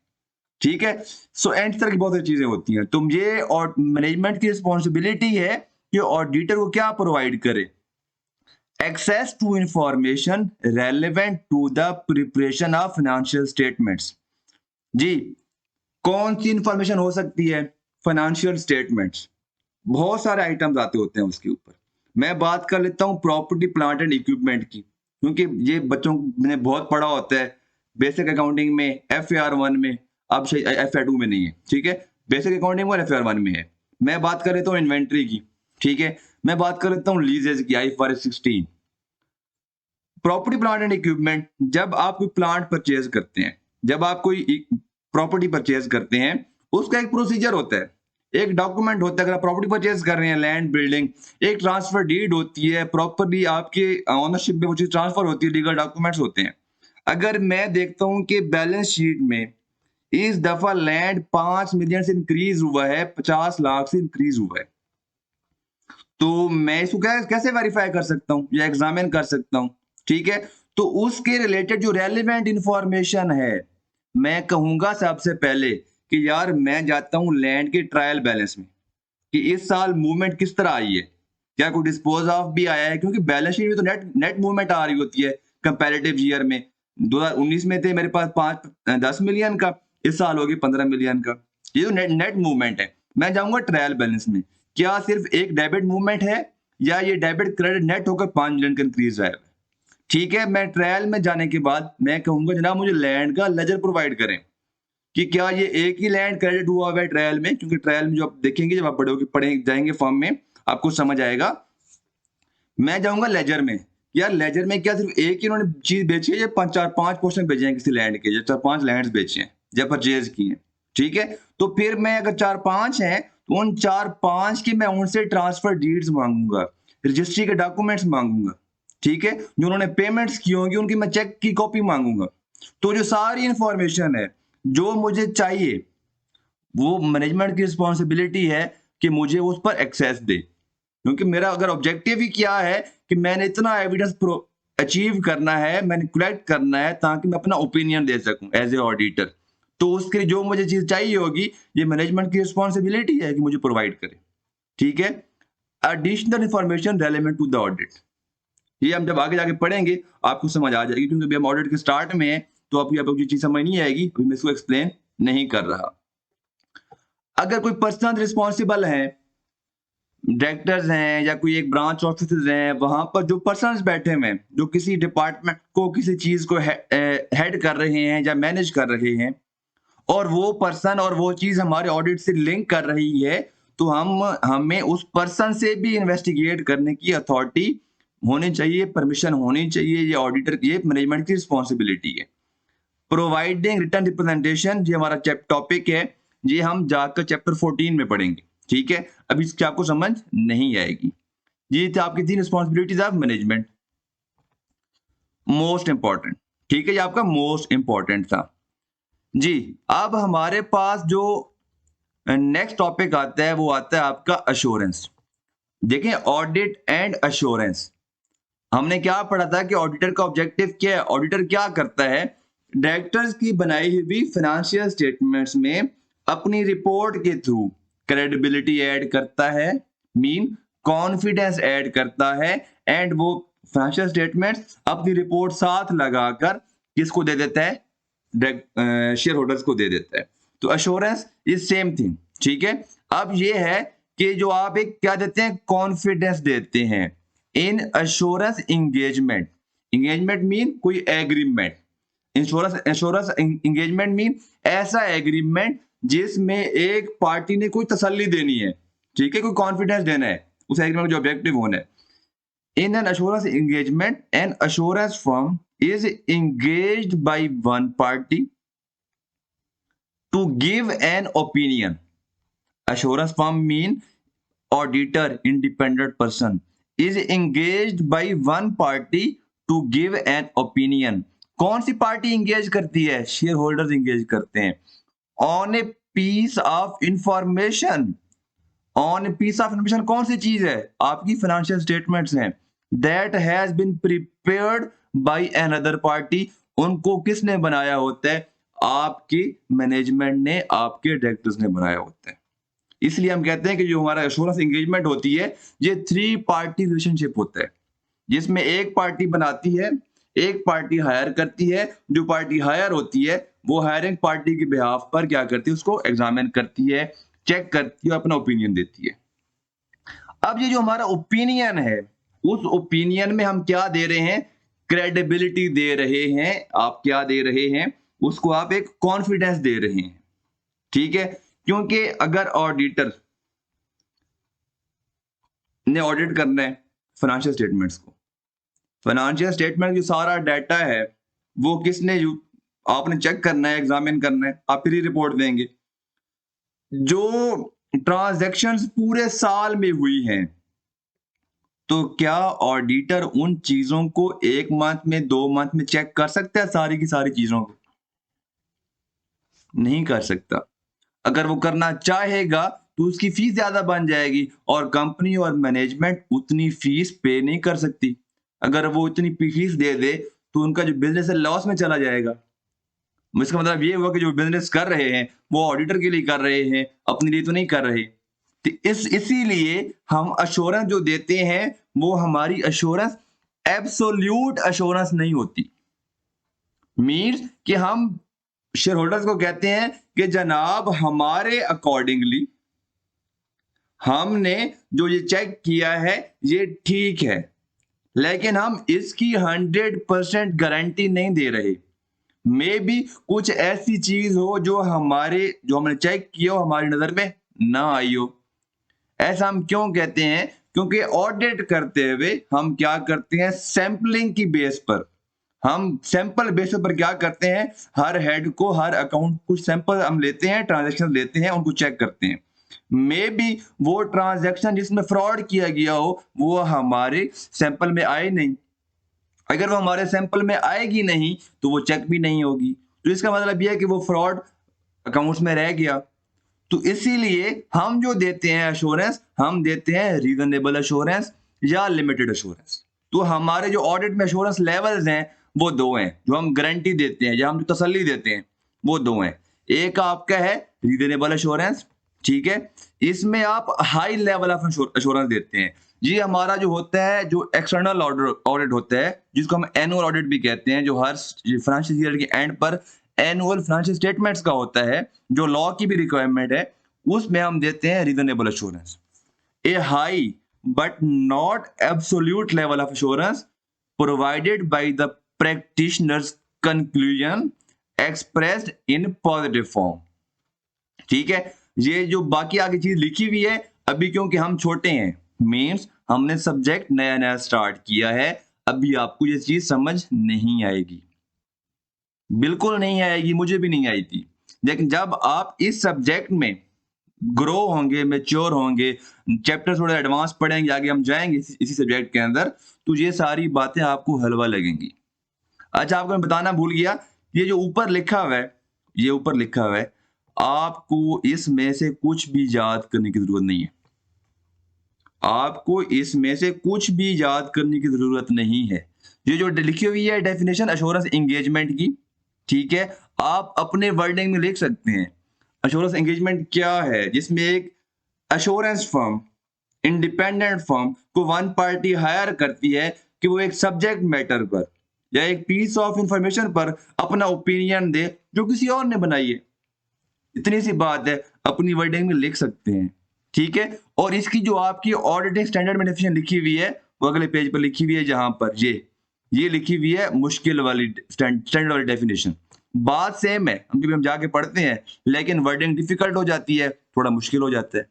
ठीक है? सो एंड इस तरह की बहुत सारी चीज़ें होती हैं। तो ये और मैनेजमेंट की रिस्पॉन्सिबिलिटी है कि ऑडिटर को क्या प्रोवाइड करे? Access to information relevant to the preparation of financial statements. जी, कौन-सी इंफॉर्मेशन हो सकती है? Financial statements. बहुत सारे आइटम्स आते होते हैं उसके ऊपर। मैं बात कर लेता हूँ प्रॉपर्टी, प्लांट एंड इक्विपमेंट की, क्योंकि ये बच्चों ने बहुत पढ़ा होता है बेसिक अकाउंटिंग में, एफएआर 1 में, अब शायद एफएआर 2 में नहीं है, ठीक है? बेसिक अकाउंटिंग में और एफएआर 1 में है। मैं बात कर लेता हूँ इन्वेंटरी की, ठीक है? मैं बात कर लेता हूँ लीजेस की, IFRS 16। Property, plant and equipment, जब आप कोई प्लांट परचेज करते हैं, जब आप कोई प्रॉपर्टी परचेज करते हैं, उसका एक प्रोसीजर होता है, एक डॉक्यूमेंट होता है। अगर आप प्रॉपर्टी परचेज कर रहे हैं, लैंड, बिल्डिंग, एक ट्रांसफर डीड होती है, प्रॉपर्टी आपके ओनरशिप में वो चीज ट्रांसफर होती है, लीगल डॉक्यूमेंट्स होते हैं। अगर मैं देखता हूं कि बैलेंस शीट में इस दफा लैंड 5 मिलियन से इंक्रीज हुआ है, 50 लाख से इंक्रीज हुआ है, तो मैं इसको कैसे वेरीफाई कर सकता हूँ या एग्जामिन कर सकता हूँ? ठीक है? तो उसके रिलेटेड जो रेलेवेंट इंफॉर्मेशन है, मैं कहूंगा सबसे पहले कि यार मैं जाता हूँ लैंड के ट्रायल बैलेंस में, कि इस साल मूवमेंट किस तरह आई है, क्या कोई डिस्पोज ऑफ भी आया है, क्योंकि बैलेंस शीट में तो नेट नेट मूवमेंट आ रही होती है कंपैरेटिव ईयर में। 2019 में थे मेरे पास 10 मिलियन का, इस साल हो गई 15 मिलियन का। ये तो नेट नेट मूवमेंट है। मैं जाऊंगा ट्रायल बैलेंस में, क्या सिर्फ एक डेबिट मूवमेंट है या ये डेबिट क्रेडिट नेट होकर 5 मिलियन का इंक्रीज आया है? ठीक है, मैं ट्रायल में जाने के बाद मैं कहूंगा जनाब मुझे लैंड का लेजर प्रोवाइड करें, कि क्या ये एक ही लैंड क्रेडिट हुआ हुआ है ट्रायल में, क्योंकि ट्रायल में जो आप देखेंगे, जब आप पढ़े जाएंगे फॉर्म में, आपको समझ आएगा। मैं जाऊंगा लेजर में, यार लेजर में क्या सिर्फ एक ही उन्होंने चीज बेची है या 5 पोर्शन बेचे हैं किसी लैंड के, या 4-5 लैंड्स बेचे हैं या परचेज किए हैं? ठीक है, तो फिर मैं अगर 4-5 हैं, तो उन 4-5 की मैं उनसे ट्रांसफर डीड्स मांगूंगा, रजिस्ट्री के डॉक्यूमेंट्स मांगूंगा, ठीक है? जो उन्होंने पेमेंट्स की होंगी उनकी मैं चेक की कॉपी मांगूंगा। तो जो सारी इंफॉर्मेशन है जो मुझे चाहिए, वो मैनेजमेंट की रिस्पॉन्सिबिलिटी है कि मुझे उस पर एक्सेस दे, क्योंकि मेरा अगर ऑब्जेक्टिव ही क्या है कि मैंने इतना एविडेंस अचीव करना है, मैंने कलेक्ट करना है, ताकि मैं अपना ओपिनियन दे सकूं एज ए ऑडिटर। तो उसके लिए जो मुझे चीज चाहिए होगी, ये मैनेजमेंट की रिस्पॉन्सिबिलिटी है कि मुझे प्रोवाइड करे। ठीक है? Additional information relevant to the audit, ये हम जब आगे जाके पढ़ेंगे आपको समझ आ जाएगी, क्योंकि अभी हम ऑडिट के स्टार्ट में है, तो आपको ये चीज समझ नहीं आएगी, अभी मैं इसको एक्सप्लेन नहीं कर रहा। अगर कोई पर्सन रिस्पॉन्सिबल है, डायरेक्टर्स हैं या कोई एक ब्रांच ऑफिसर्स हैं, वहां पर जो पर्सन्स बैठे हुए हैं, जो किसी डिपार्टमेंट को, किसी चीज को हेड कर रहे हैं या मैनेज कर रहे हैं, और वो पर्सन और वो चीज हमारे ऑडिट से लिंक कर रही है, तो हमें उस पर्सन से भी इन्वेस्टिगेट करने की अथॉरिटी होनी चाहिए, परमिशन होनी चाहिए। ये ऑडिटर की, ये मैनेजमेंट की रिस्पॉन्सिबिलिटी है। प्रोवाइडिंग रिटर्न रिप्रेजेंटेशन, ये हमारा टॉपिक है, ये हम जाकर चैप्टर 14 में पढ़ेंगे। ठीक है, अभी इसकी आपको समझ नहीं आएगी। ये थी आपकी 3 responsibilities of management. Most important, ठीक है, ये आपका मोस्ट इंपॉर्टेंट था जी। अब हमारे पास जो नेक्स्ट टॉपिक आता है, वो आता है आपका अश्योरेंस। देखें, ऑडिट एंड अश्योरेंस, हमने क्या पढ़ा था कि ऑडिटर का ऑब्जेक्टिव क्या है? ऑडिटर क्या करता है? डायरेक्टर्स की बनाई हुई फाइनेंशियल स्टेटमेंट्स में अपनी रिपोर्ट के थ्रू क्रेडिबिलिटी ऐड करता है, मीन कॉन्फिडेंस ऐड करता है, एंड वो फाइनेंशियल स्टेटमेंट्स अपनी रिपोर्ट साथ लगाकर किसको दे देता है? शेयर होल्डर्स को दे देता है। तो अश्योरेंस इज सेम थिंग। ठीक है, अब ये है कि जो आप एक क्या देते हैं? कॉन्फिडेंस देते हैं इन अश्योरेंस इंगेजमेंट। इंगेजमेंट मीन कोई एग्रीमेंट, इंश्योरेंस इंगेजमेंट मीन ऐसा एग्रीमेंट जिसमें एक पार्टी ने कोई तसल्ली देनी है, ठीक है, कोई कॉन्फिडेंस देना है, उस एग्रीमेंट का जो ऑब्जेक्टिव होना है। In an assurance engagement, an assurance firm is engaged by one party to give an opinion. Assurance firm mean auditor, independent person, is engaged by one party to give an opinion. कौन सी party engage करती है? Share holders engage करते हैं on a piece of information on piece of information कौन सी चीज है? आपकी फाइनेंशियल स्टेटमेंट्स हैं। That has been prepared by another party, उनको किसने बनाया होता है? आपके मैनेजमेंट ने, आपके डायरेक्टर्स ने बनाया होता है। इसलिए हम कहते हैं कि जो हमारा एश्योरेंस एंगेजमेंट होती है, ये 3 पार्टी रिलेशनशिप होता है, जिसमें एक पार्टी बनाती है, एक पार्टी हायर करती है। जो पार्टी हायर होती है, वो हायरिंग पार्टी के बिहाफ पर क्या करती है? उसको एग्जामिन करती है, चेक करती है, अपना ओपिनियन देती है। अब ये जो हमारा ओपिनियन है, उस ओपिनियन में हम क्या दे रहे हैं? क्रेडिबिलिटी दे रहे हैं। आप क्या दे रहे हैं? उसको आप एक कॉन्फिडेंस दे रहे हैं। ठीक है? क्योंकि अगर ऑडिटर ने ऑडिट करना है फाइनेंशियल स्टेटमेंट्स को, फाइनेंशियल स्टेटमेंट जो सारा डाटा है, वो किसने आपने चेक करना है, एग्जामिन करना है, आप फिर ही रिपोर्ट देंगे। जो ट्रांजैक्शंस पूरे साल में हुई हैं, तो क्या ऑडिटर उन चीजों को 1 मंथ में, 2 मंथ में चेक कर सकता है सारी की सारी चीजों को? नहीं कर सकता। अगर वो करना चाहेगा तो उसकी फीस ज्यादा बन जाएगी और कंपनी और मैनेजमेंट उतनी फीस पे नहीं कर सकती। अगर वो उतनी फीस दे दे तो उनका जो बिजनेस है लॉस में चला जाएगा। इसका मतलब ये हुआ कि जो बिजनेस कर रहे हैं वो ऑडिटर के लिए कर रहे हैं, अपने लिए तो नहीं कर रहे। तो इसीलिए हम अश्योरेंस जो देते हैं, वो हमारी अश्योरेंस एब्सोल्यूट अश्योरेंस नहीं होती। मीन्स कि हम शेयर होल्डर्स को कहते हैं कि जनाब हमारे अकॉर्डिंगली हमने जो ये चेक किया है ये ठीक है, लेकिन हम इसकी 100% गारंटी नहीं दे रहे। मे बी कुछ ऐसी चीज हो जो हमने चेक किया हो, हमारी नजर में ना आई हो। ऐसा हम क्यों कहते हैं? क्योंकि ऑडिट करते हुए हम क्या करते हैं? सैंपलिंग की बेस पर, हम सैंपल बेस पर क्या करते हैं? हर हेड को, हर अकाउंट कुछ सैंपल हम लेते हैं, ट्रांजैक्शन लेते हैं, उनको चेक करते हैं। मे बी वो ट्रांजैक्शन जिसमें फ्रॉड किया गया हो वो हमारे सैंपल में आए नहीं। अगर वो हमारे सैंपल में आएगी नहीं तो वो चेक भी नहीं होगी, तो इसका मतलब यह है कि वो फ्रॉड अकाउंट्स में रह गया। तो इसीलिए हम जो देते हैं एश्योरेंस, हम देते हैं रीजनेबल एश्योरेंस या लिमिटेड एश्योरेंस। तो हमारे जो ऑडिट में एश्योरेंस लेवल्स हैं वो 2 हैं, जो हम गारंटी देते हैं या हम जो तसल्ली देते हैं वो 2 हैं। एक आपका है रीजनेबल एश्योरेंस, ठीक है? इसमें आप हाई लेवल ऑफ एश्योरेंस देते हैं। ये हमारा जो होता है, जो एक्सटर्नल ऑडिट होता है, जिसको हम एनुअल ऑडिट भी कहते हैं, जो हर फाइनेंशियल ईयर के एंड पर एनुअल फाइनेंशियल स्टेटमेंट्स का होता है, जो लॉ की भी रिक्वायरमेंट है, उसमें हम देते हैं reasonable assurance. A high but not absolute level of assurance provided by the practitioner's conclusion expressed in positive form. ठीक है? ये जो बाकी आगे चीज लिखी हुई है, अभी क्योंकि हम छोटे हैं, मीन्स हमने सब्जेक्ट नया नया स्टार्ट किया है, अभी आपको ये चीज समझ नहीं आएगी, बिल्कुल नहीं आएगी, मुझे भी नहीं आई थी। लेकिन जब आप इस सब्जेक्ट में ग्रो होंगे, मैच्योर होंगे, चैप्टर थोड़ा एडवांस पढ़ेंगे, आगे हम जाएंगे इसी सब्जेक्ट के अंदर, तो ये सारी बातें आपको हलवा लगेंगी। अच्छा, आपको मैं बताना भूल गया, ये जो ऊपर लिखा हुआ है, ये ऊपर लिखा हुआ है, आपको इसमें से कुछ भी याद करने की जरूरत नहीं है। आपको इसमें से कुछ भी याद करने की जरूरत नहीं है। ये जो लिखी हुई है डेफिनेशन एश्योरेंस एंगेजमेंट की, ठीक है, आप अपने वर्डिंग में लिख सकते हैं। एश्योरेंस एंगेजमेंट क्या है? जिसमें एक एश्योरेंस फर्म, इंडिपेंडेंट फर्म को वन पार्टी हायर करती है कि वो एक सब्जेक्ट मैटर पर या एक पीस ऑफ इंफॉर्मेशन पर अपना ओपिनियन दे जो किसी और ने बनाई है। इतनी सी बात है, अपनी वर्डिंग में लिख सकते हैं, ठीक है? और इसकी जो आपकी ऑडिटिंग स्टैंडर्ड में डेफिनेशन लिखी हुई है, वो अगले पेज पर लिखी हुई है, जहां पर ये लिखी हुई है मुश्किल वाली स्टैंडर्ड वाली डेफिनेशन। बात सेम है, हम जाके पढ़ते हैं, लेकिन वर्डिंग डिफिकल्ट हो जाती है, थोड़ा मुश्किल हो जाता है,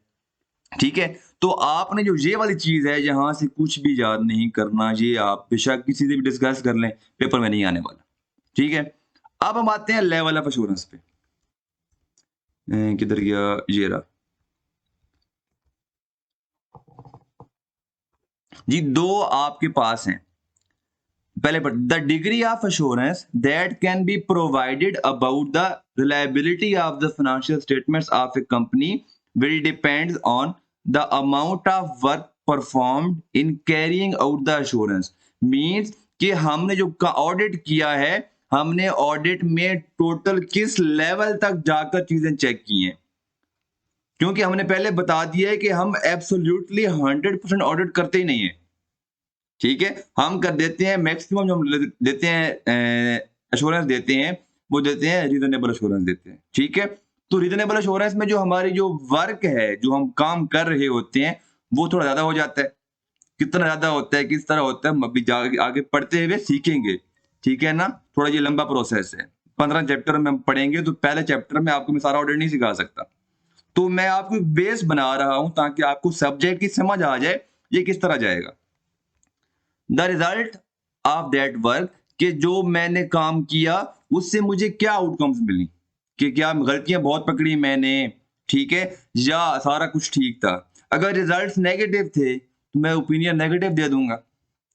ठीक है? तो आपने जो ये वाली चीज है, यहां से कुछ भी याद नहीं करना, ये आप बेशक किसी से भी डिस्कस कर लें, पेपर में नहीं आने वाला, ठीक है? अब हम आते हैं लेवल ऑफ एश्योरेंस पे। किधर गया? ये रहा जी, 2 आपके पास हैं। पहले पर the degree of assurance that can be provided about the reliability of the financial statements of A company will depends on the amount of work performed in carrying out the assurance. Means कि हमने जो audit किया है, हमने audit में total किस level तक जाकर चीजें चेक की हैं। क्योंकि हमने पहले बता दिया है कि हम एब्सोल्युटली 100% ऑडिट करते ही नहीं है, ठीक है। हम कर देते हैं मैक्सिमम जो हम देते हैं एश्योरेंस देते हैं, वो देते हैं रीजनेबल एश्योरेंस देते हैं, ठीक है। तो रीजनेबल एश्योरेंस में जो हमारी जो वर्क है, जो हम काम कर रहे होते हैं, वो थोड़ा ज्यादा हो जाता है। कितना ज्यादा होता है, किस तरह होता है, हम अभी आगे पढ़ते हुए सीखेंगे, ठीक है ना। थोड़ा ये लंबा प्रोसेस है, 15 चैप्टर में हम पढ़ेंगे, तो पहले चैप्टर में आपको मैं सारा ऑडिट नहीं सिखा सकता। तो मैं आपको बेस बना रहा हूं ताकि आपको सब्जेक्ट की समझ आ जाए ये किस तरह जाएगा। The result of that work, कि जो मैंने काम किया उससे मुझे क्या आउटकम्स मिली, कि क्या गलतियां बहुत पकड़ी मैंने, ठीक है, या सारा कुछ ठीक था। अगर रिजल्ट्स नेगेटिव थे तो मैं ओपिनियन नेगेटिव दे दूंगा,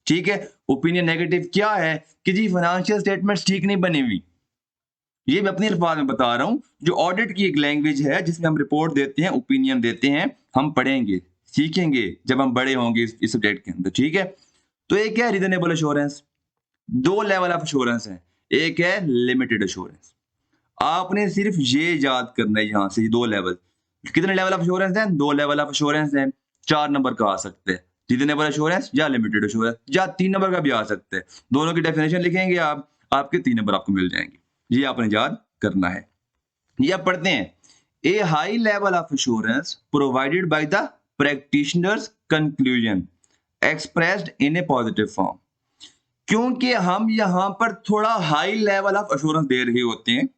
ठीक है। ओपिनियन नेगेटिव क्या है कि जी फाइनेंशियल स्टेटमेंट्स ठीक नहीं बनी हुई। ये मैं अपने अल्फाज में बता रहा हूँ, जो ऑडिट की एक लैंग्वेज है जिसमें हम रिपोर्ट देते हैं, ओपिनियन देते हैं, हम पढ़ेंगे सीखेंगे जब हम बड़े होंगे इस सब्जेक्ट के अंदर, ठीक है। तो एक है रीजनेबल एश्योरेंस। दो लेवल ऑफ एश्योरेंस है, एक है लिमिटेड एश्योरेंस। आपने सिर्फ ये याद करना है यहां से, दो लेवल। कितने लेवल ऑफ एश्योरेंस हैं? दो लेवल ऑफ एश्योरेंस हैं। 4 नंबर का आ सकते हैं, रीजनेबल एश्योरेंस या लिमिटेड एश्योरेंस, या 3 नंबर का भी आ सकते हैं। दोनों की डेफिनेशन लिखेंगे आप, आपके 3 नंबर आपको मिल जाएंगे। ये आपने याद करना है। ये आप पढ़ते हैं, a high level of assurance provided by the practitioner's conclusion expressed in a positive form. क्योंकि हम यहां पर थोड़ा हाई लेवल ऑफ एश्योरेंस दे रहे होते हैं,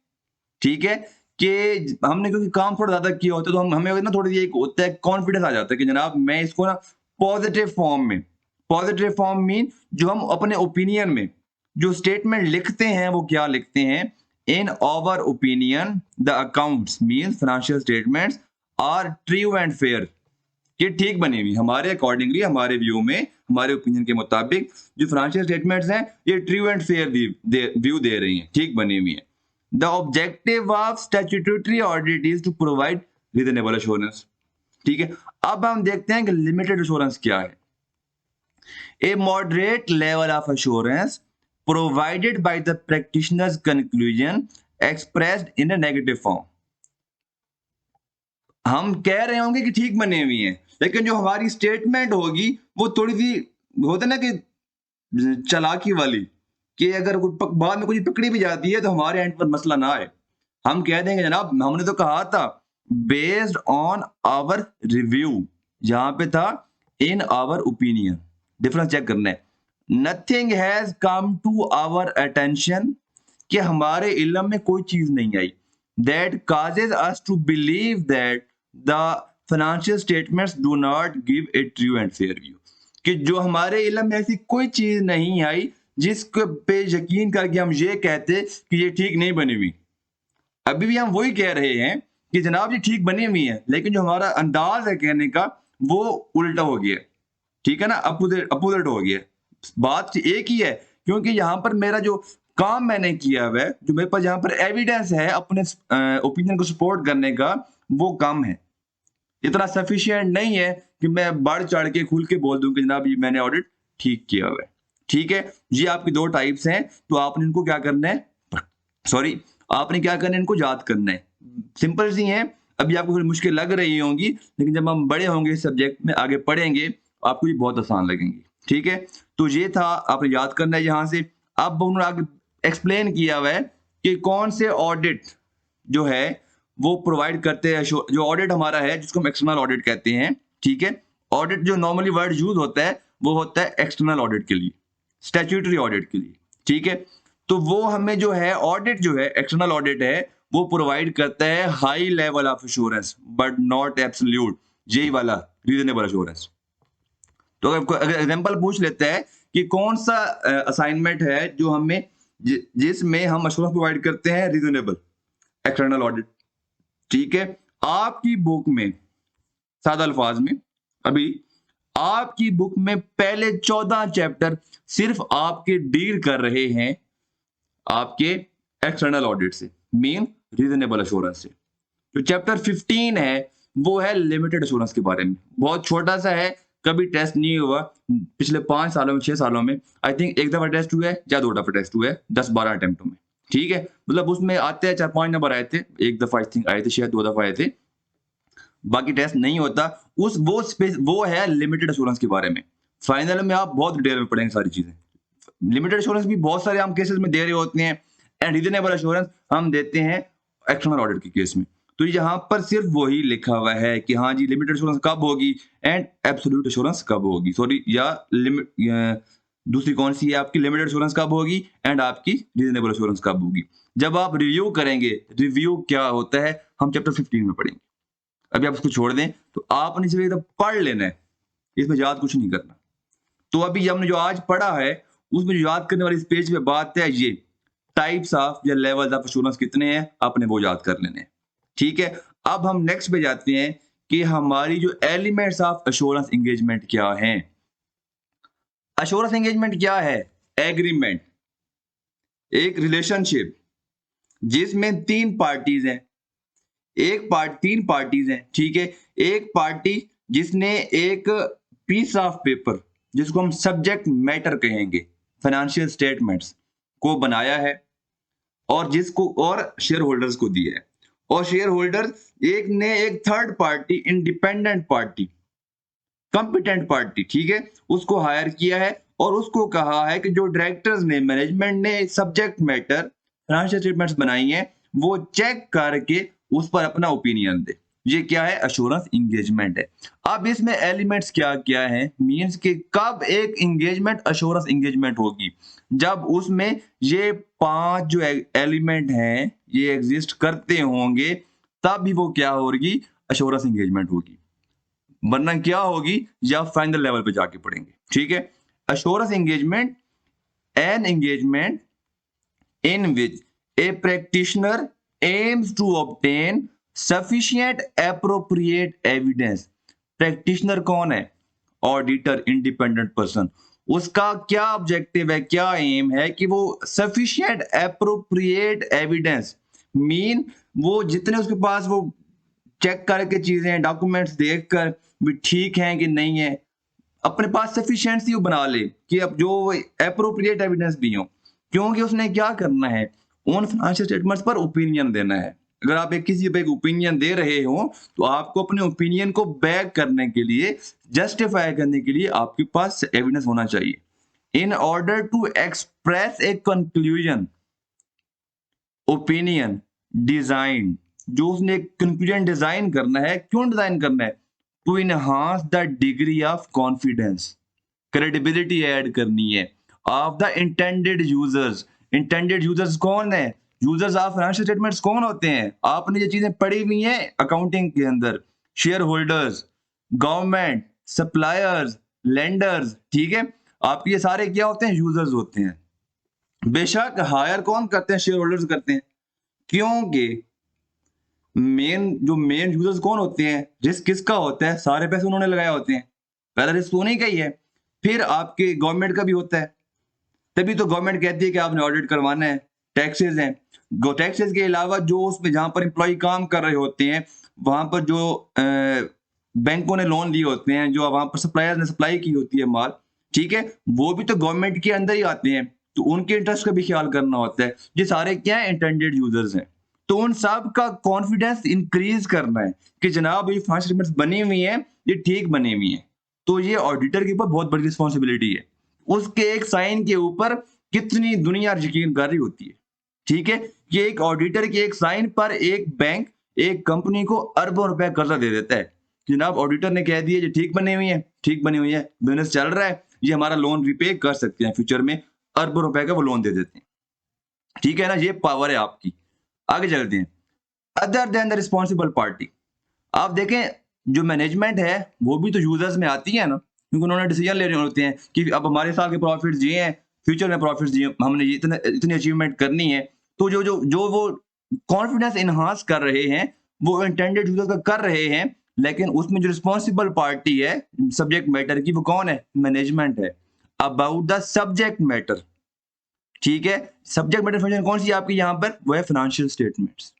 ठीक है, कि हमने क्योंकि काम थोड़ा ज्यादा किया होता है, तो हमें ना थोड़ी एक होता है, कॉन्फिडेंस आ जाता है कि जनाब मैं इसको ना पॉजिटिव फॉर्म में, पॉजिटिव फॉर्म मीन जो हम अपने ओपिनियन में जो स्टेटमेंट लिखते हैं वो क्या लिखते हैं, in our opinion the accounts mean financial statements are true and fair. ये ठीक बनी हुई हमारे अकॉर्डिंगली, हमारे व्यू में, हमारे ओपिनियन के मुताबिक जो फाइनेंशियल स्टेटमेंट्स हैं ये ट्रू एंड फेयर व्यू दे रही हैं, ठीक बनी हुई है। The objective of statutory audit is to provide reasonable assurance, ठीक है। अब हम देखते हैं कि लिमिटेड एश्योरेंस क्या है। A moderate level of assurance provided by the practitioner's conclusion expressed in a negative form. हम कह रहे होंगे कि ठीक बनी हुई है, लेकिन जो हमारी स्टेटमेंट होगी वो थोड़ी सी होता है ना कि चालाकी वाली, कि अगर बाद में कुछ पकड़ी भी जाती है तो हमारे एंड पर मसला ना आए। हम कह देंगे जनाब हमने तो कहा था बेस्ड ऑन आवर रिव्यू, जहां पे था in our opinion, difference check करना है। Nothing has come to our attention, कि हमारे इल्म में कोई चीज नहीं आई, that causes us to believe that the financial statements do not give a true and fair view, कि जो हमारे इल्म में ऐसी कोई चीज नहीं आई जिसके पे यकीन करके हम ये कहते कि ये ठीक नहीं बनी हुई। अभी भी हम वही कह रहे हैं कि जनाब ये ठीक बनी हुई है, लेकिन जो हमारा अंदाज है कहने का वो उल्टा हो गया, ठीक है ना, अपोजिट हो गया। बात एक ही है, क्योंकि यहाँ पर मेरा जो काम मैंने किया हुआ है, जो मेरे पास यहाँ पर एविडेंस है अपने ओपिनियन को सपोर्ट करने का, वो कम है, इतना सफिशिएंट नहीं है कि मैं बढ़ चढ़ के खुल के बोल दूं कि जनाब ये मैंने ऑडिट ठीक किया हुआ है, ठीक है। ये आपकी दो टाइप्स हैं, तो आपने इनको क्या करना है, सॉरी आपने क्या करना है, इनको याद करना है। सिंपल सी है, अभी आपको थोड़ी मुश्किल लग रही होंगी, लेकिन जब हम बड़े होंगे इस सब्जेक्ट में आगे पढ़ेंगे आपको ये बहुत आसान लगेंगी, ठीक है। तो ये था, आपने याद करना है यहाँ से। अब उन्होंने आगे एक्सप्लेन किया हुआ है कि कौन से ऑडिट जो है वो प्रोवाइड करते हैं, जो ऑडिट हमारा है जिसको हम एक्सटर्नल ऑडिट कहते हैं, ठीक है। ऑडिट जो नॉर्मली वर्ड यूज होता है वो होता है एक्सटर्नल ऑडिट के लिए, स्टैट्यूटरी ऑडिट के लिए, ठीक है। तो वो हमें जो है ऑडिट जो है एक्सटर्नल ऑडिट है वो प्रोवाइड करता है high level of assurance but not absolute, यही वाला रीजनेबल एश्योरेंस। तो अगर एग्जांपल पूछ लेते हैं कि कौन सा असाइनमेंट है जो हमें जिसमें हम एश्योरेंस प्रोवाइड करते हैं रीजनेबल एक्सटर्नल ऑडिट, ठीक है। आपकी बुक में सादा अल्फाज में अभी आपकी बुक में पहले 14 चैप्टर सिर्फ आपके डील कर रहे हैं आपके एक्सटर्नल ऑडिट से, मीन रीजनेबल एश्योरेंस से। जो चैप्टर 15 है वो है लिमिटेड एश्योरेंस के बारे में। बहुत छोटा सा है, कभी टेस्ट नहीं हुआ पिछले 5 सालों में, 6 सालों में। आई थिंक 1 दफ़ा टेस्ट हुआ है या 2 दफ़ा टेस्ट हुआ है 10-12 अटेम्प्टों में, ठीक है? मतलब उसमें आते हैं 4-5 नंबर आए थे, 1 दफ़ा आई थिंक आए थे, शायद 2 दफ़ा आए थे। बाकी टेस्ट नहीं होता। वो है लिमिटेड एश्योरेंस के बारे में। फाइनल में आप बहुत डिटेल में पढ़ेंगे सारी चीज़ें। लिमिटेड एश्योरेंस भी बहुत सारे हम केसेस में दे रहे होते हैं एंड रीजनेबल एश्योरेंस हम देते हैं एक्सटर्नल ऑडिट के केस में। तो यहाँ पर सिर्फ वही लिखा हुआ है कि हाँ जी, लिमिटेड एश्योरेंस कब होगी एंड एब्सोल्यूट एश्योरेंस कब होगी। सॉरी, दूसरी कौन सी है आपकी, लिमिटेड एश्योरेंस कब होगी एंड आपकी रीजनेबल एश्योरेंस कब होगी। जब आप रिव्यू करेंगे, रिव्यू क्या होता है हम चैप्टर 15 में पढ़ेंगे। अभी आप उसको छोड़ दें तो आपने सिर्फ एकदम पढ़ लेना है, इसमें याद कुछ नहीं करना। तो अभी हमने जो आज पढ़ा है उसमें जो याद करने वाली इस पेज पे बात है, ये टाइप्स ऑफ या लेवल्स ऑफ एश्योरेंस कितने हैं, आपने वो याद कर लेने हैं। ठीक है, अब हम नेक्स्ट पे जाते हैं कि हमारी जो एलिमेंट्स ऑफ एश्योरेंस एंगेजमेंट क्या हैं। एश्योरेंस एंगेजमेंट क्या है? एग्रीमेंट, एक रिलेशनशिप जिसमें 3 पार्टीज हैं। तीन पार्टीज हैं, ठीक है। एक पार्टी जिसने एक पीस ऑफ पेपर, जिसको हम सब्जेक्ट मैटर कहेंगे, फाइनेंशियल स्टेटमेंट्स को बनाया है और जिसको और शेयर होल्डर्स को दिया है। और शेयर होल्डर एक ने एक third party, independent party, competent party, ठीक है, उसको हायर किया है और उसको कहा है कि जो डायरेक्टर्स ने, मैनेजमेंट ने सब्जेक्ट मैटर फाइनेंशियल स्टेटमेंट्स बनाई हैं, वो चेक करके उस पर अपना ओपिनियन दे। ये क्या है? एश्योरेंस एंगेजमेंट है। अब इसमें एलिमेंट्स क्या क्या हैं, मींस कि कब एक एंगेजमेंट एश्योरेंस एंगेजमेंट होगी, जब उसमें ये 5 जो एलिमेंट हैं ये एग्जिस्ट करते होंगे, तब भी वो क्या होगी? एश्योरेंस एंगेजमेंट होगी। वरना क्या होगी, या फाइनल लेवल पे जाके पढ़ेंगे, ठीक है। Assurance engagement, an engagement in which a practitioner aims to obtain sufficient appropriate evidence। Practitioner कौन है? Auditor, independent person. उसका क्या ऑब्जेक्टिव है, क्या एम है कि वो सफिशिएंट एप्रोप्रिएट एविडेंस, मीन वो जितने उसके पास वो चेक करके चीजें, डॉक्यूमेंट्स देखकर भी ठीक हैं कि नहीं है, अपने पास सफिशिएंसी बना ले कि अब जो एप्रोप्रिएट एविडेंस भी हो। क्योंकि उसने क्या करना है, उन फाइनेंशियल स्टेटमेंट्स पर ओपिनियन देना है। अगर आप एक किसी पे एक ओपिनियन दे रहे हो तो आपको अपने ओपिनियन को बैक करने के लिए, जस्टिफाई करने के लिए आपके पास एविडेंस होना चाहिए। In order to express a conclusion, opinion, design, जो उसने एक कंक्लूजन डिजाइन करना है, क्यों डिजाइन करना है? To enhance the degree of confidence, credibility add करनी है of the intended users. Intended users कौन है? यूजर्स ऑफ फाइनेंशियल स्टेटमेंट्स कौन होते हैं? आपने ये चीजें पढ़ी हुई हैं अकाउंटिंग के अंदर, share holders, government, suppliers, lenders, ठीक है। आपके ये सारे क्या होते हैं? यूजर्स होते हैं। बेशक हायर कौन करते हैं? शेयर होल्डर्स करते हैं, क्योंकि मेन यूजर्स कौन होते हैं? रिस्क किसका होता है? सारे पैसे उन्होंने लगाए होते हैं, पहला रिस्क सोने का ही है। फिर आपके गवर्नमेंट का भी होता है, तभी तो गवर्नमेंट कहती है कि आपने ऑडिट करवाना है। टैक्सेस हैं, टैक्सेस के अलावा जो उसमें जहां पर एम्प्लॉय काम कर रहे होते हैं, वहां पर जो बैंकों ने लोन लिए होते हैं, जो वहां पर सप्लायर्स ने सप्लाई की होती है माल, ठीक है, वो भी तो गवर्नमेंट के अंदर ही आते हैं, तो उनके इंटरेस्ट का भी ख्याल करना होता है। ये सारे क्या है? इंटेंडेड यूजर्स हैं। तो उन सब का कॉन्फिडेंस इंक्रीज करना है कि जनाब ये फाइनेंशियल स्टेटमेंट्स बनी हुई हैं, ये ठीक बनी हुई हैं। तो ये ऑडिटर के ऊपर बहुत बड़ी रिस्पॉन्सिबिलिटी है। उसके एक साइन के ऊपर कितनी दुनिया यकीन कर रही होती है, ठीक है। ये एक ऑडिटर के एक साइन पर एक बैंक एक कंपनी को अरबों रुपए कर्जा दे देता है। जनाब ऑडिटर ने कह दिया ये ठीक बनी हुई है, ठीक बनी हुई है, बिजनेस चल रहा है, ये हमारा लोन रिपे कर सकते हैं फ्यूचर में, अरबों रुपए का वो लोन दे देते हैं, ठीक है ना। ये पावर है आपकी। आगे चलते हैं। Other than the responsible party, आप देखें जो मैनेजमेंट है वो भी तो यूजर्स में आती है ना, क्योंकि उन्होंने डिसीजन ले रहे होते हैं कि अब हमारे साल के प्रॉफिट्स ये हैं, फ्यूचर में प्रॉफिट्स ये, हमने ये इतनी अचीवमेंट करनी है। तो जो वो कॉन्फिडेंस इनहांस कर रहे हैं वो इंटेंडेड यूजर का कर रहे हैं, लेकिन उसमें जो रिस्पॉन्सिबल पार्टी है सब्जेक्ट मैटर की, वो कौन है? मैनेजमेंट है। अबाउट द सब्जेक्ट मैटर, ठीक है। सब्जेक्ट मैटर फंक्शन कौन सी है आपकी यहाँ पर? वो है financial statements.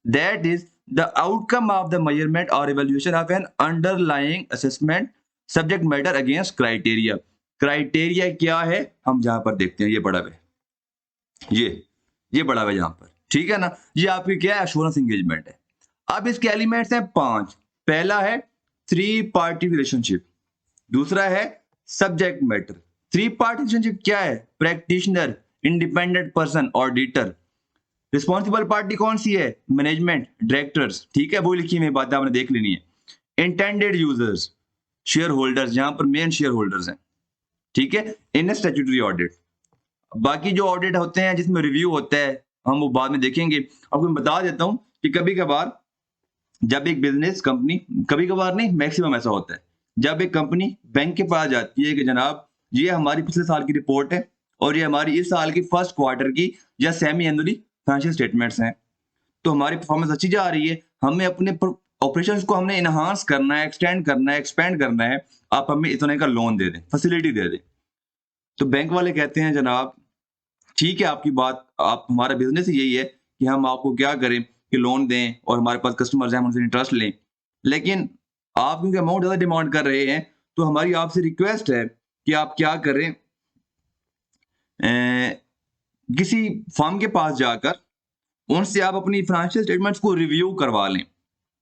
That is the outcome of the measurement और evaluation of an underlying assessment subject matter against criteria. Criteria क्या है हम जहां पर देखते हैं, ये पड़ा हुआ है, ये पड़ा हुआ है यहाँ पर, ठीक है ना। ये आपकी क्या है, एश्योरेंस एंगेजमेंट है। अब इसके एलिमेंट्स हैं 5। पहला है 3 पार्टी रिलेशनशिप, दूसरा है सब्जेक्ट मैटर। 3 पार्टी रिलेशनशिप क्या है, practitioner, independent person, auditor. Responsible party कौन सी है, मैनेजमेंट, डायरेक्टर्स, ठीक है, वो लिखी हुई बातें आपने देख लेनी है। इंटेंडेड यूजर्स, शेयर होल्डर्स, जहां पर मेन शेयर होल्डर्स हैं, ठीक है, इन स्टैट्यूटरी ऑडिट। बाकी जो ऑडिट होते हैं जिसमें रिव्यू होता है हम वो बाद में देखेंगे। आपको मैं बता देता हूं कि कभी कभार जब एक बिजनेस कंपनी, कभी कभार नहीं मैक्सिमम ऐसा होता है, जब एक कंपनी बैंक के पास जाती है कि जनाब ये हमारी पिछले साल की रिपोर्ट है और ये हमारी इस साल की फर्स्ट क्वार्टर की या सेमी एनुअली फाइनेंशियल स्टेटमेंट्स हैं, तो हमारी परफॉर्मेंस अच्छी जा रही है, हमें अपने ऑपरेशंस को हमने इनहांस करना है, एक्सटेंड करना है, एक्सपेंड करना है, आप हमें इतने का लोन दे दें, फैसिलिटी दे दें। तो बैंक वाले कहते हैं जनाब ठीक है आपकी बात, आप हमारा बिजनेस ही यही है कि हम आपको क्या करें कि लोन दें और हमारे पास कस्टमर्स हैं, हम उनसे इंटरेस्ट लें, लेकिन आप क्योंकि अमाउंट ज़्यादा डिमांड कर रहे हैं तो हमारी आपसे रिक्वेस्ट है कि आप क्या करें, किसी फर्म के पास जाकर उनसे आप अपनी फाइनेंशियल स्टेटमेंट्स को रिव्यू करवा लें,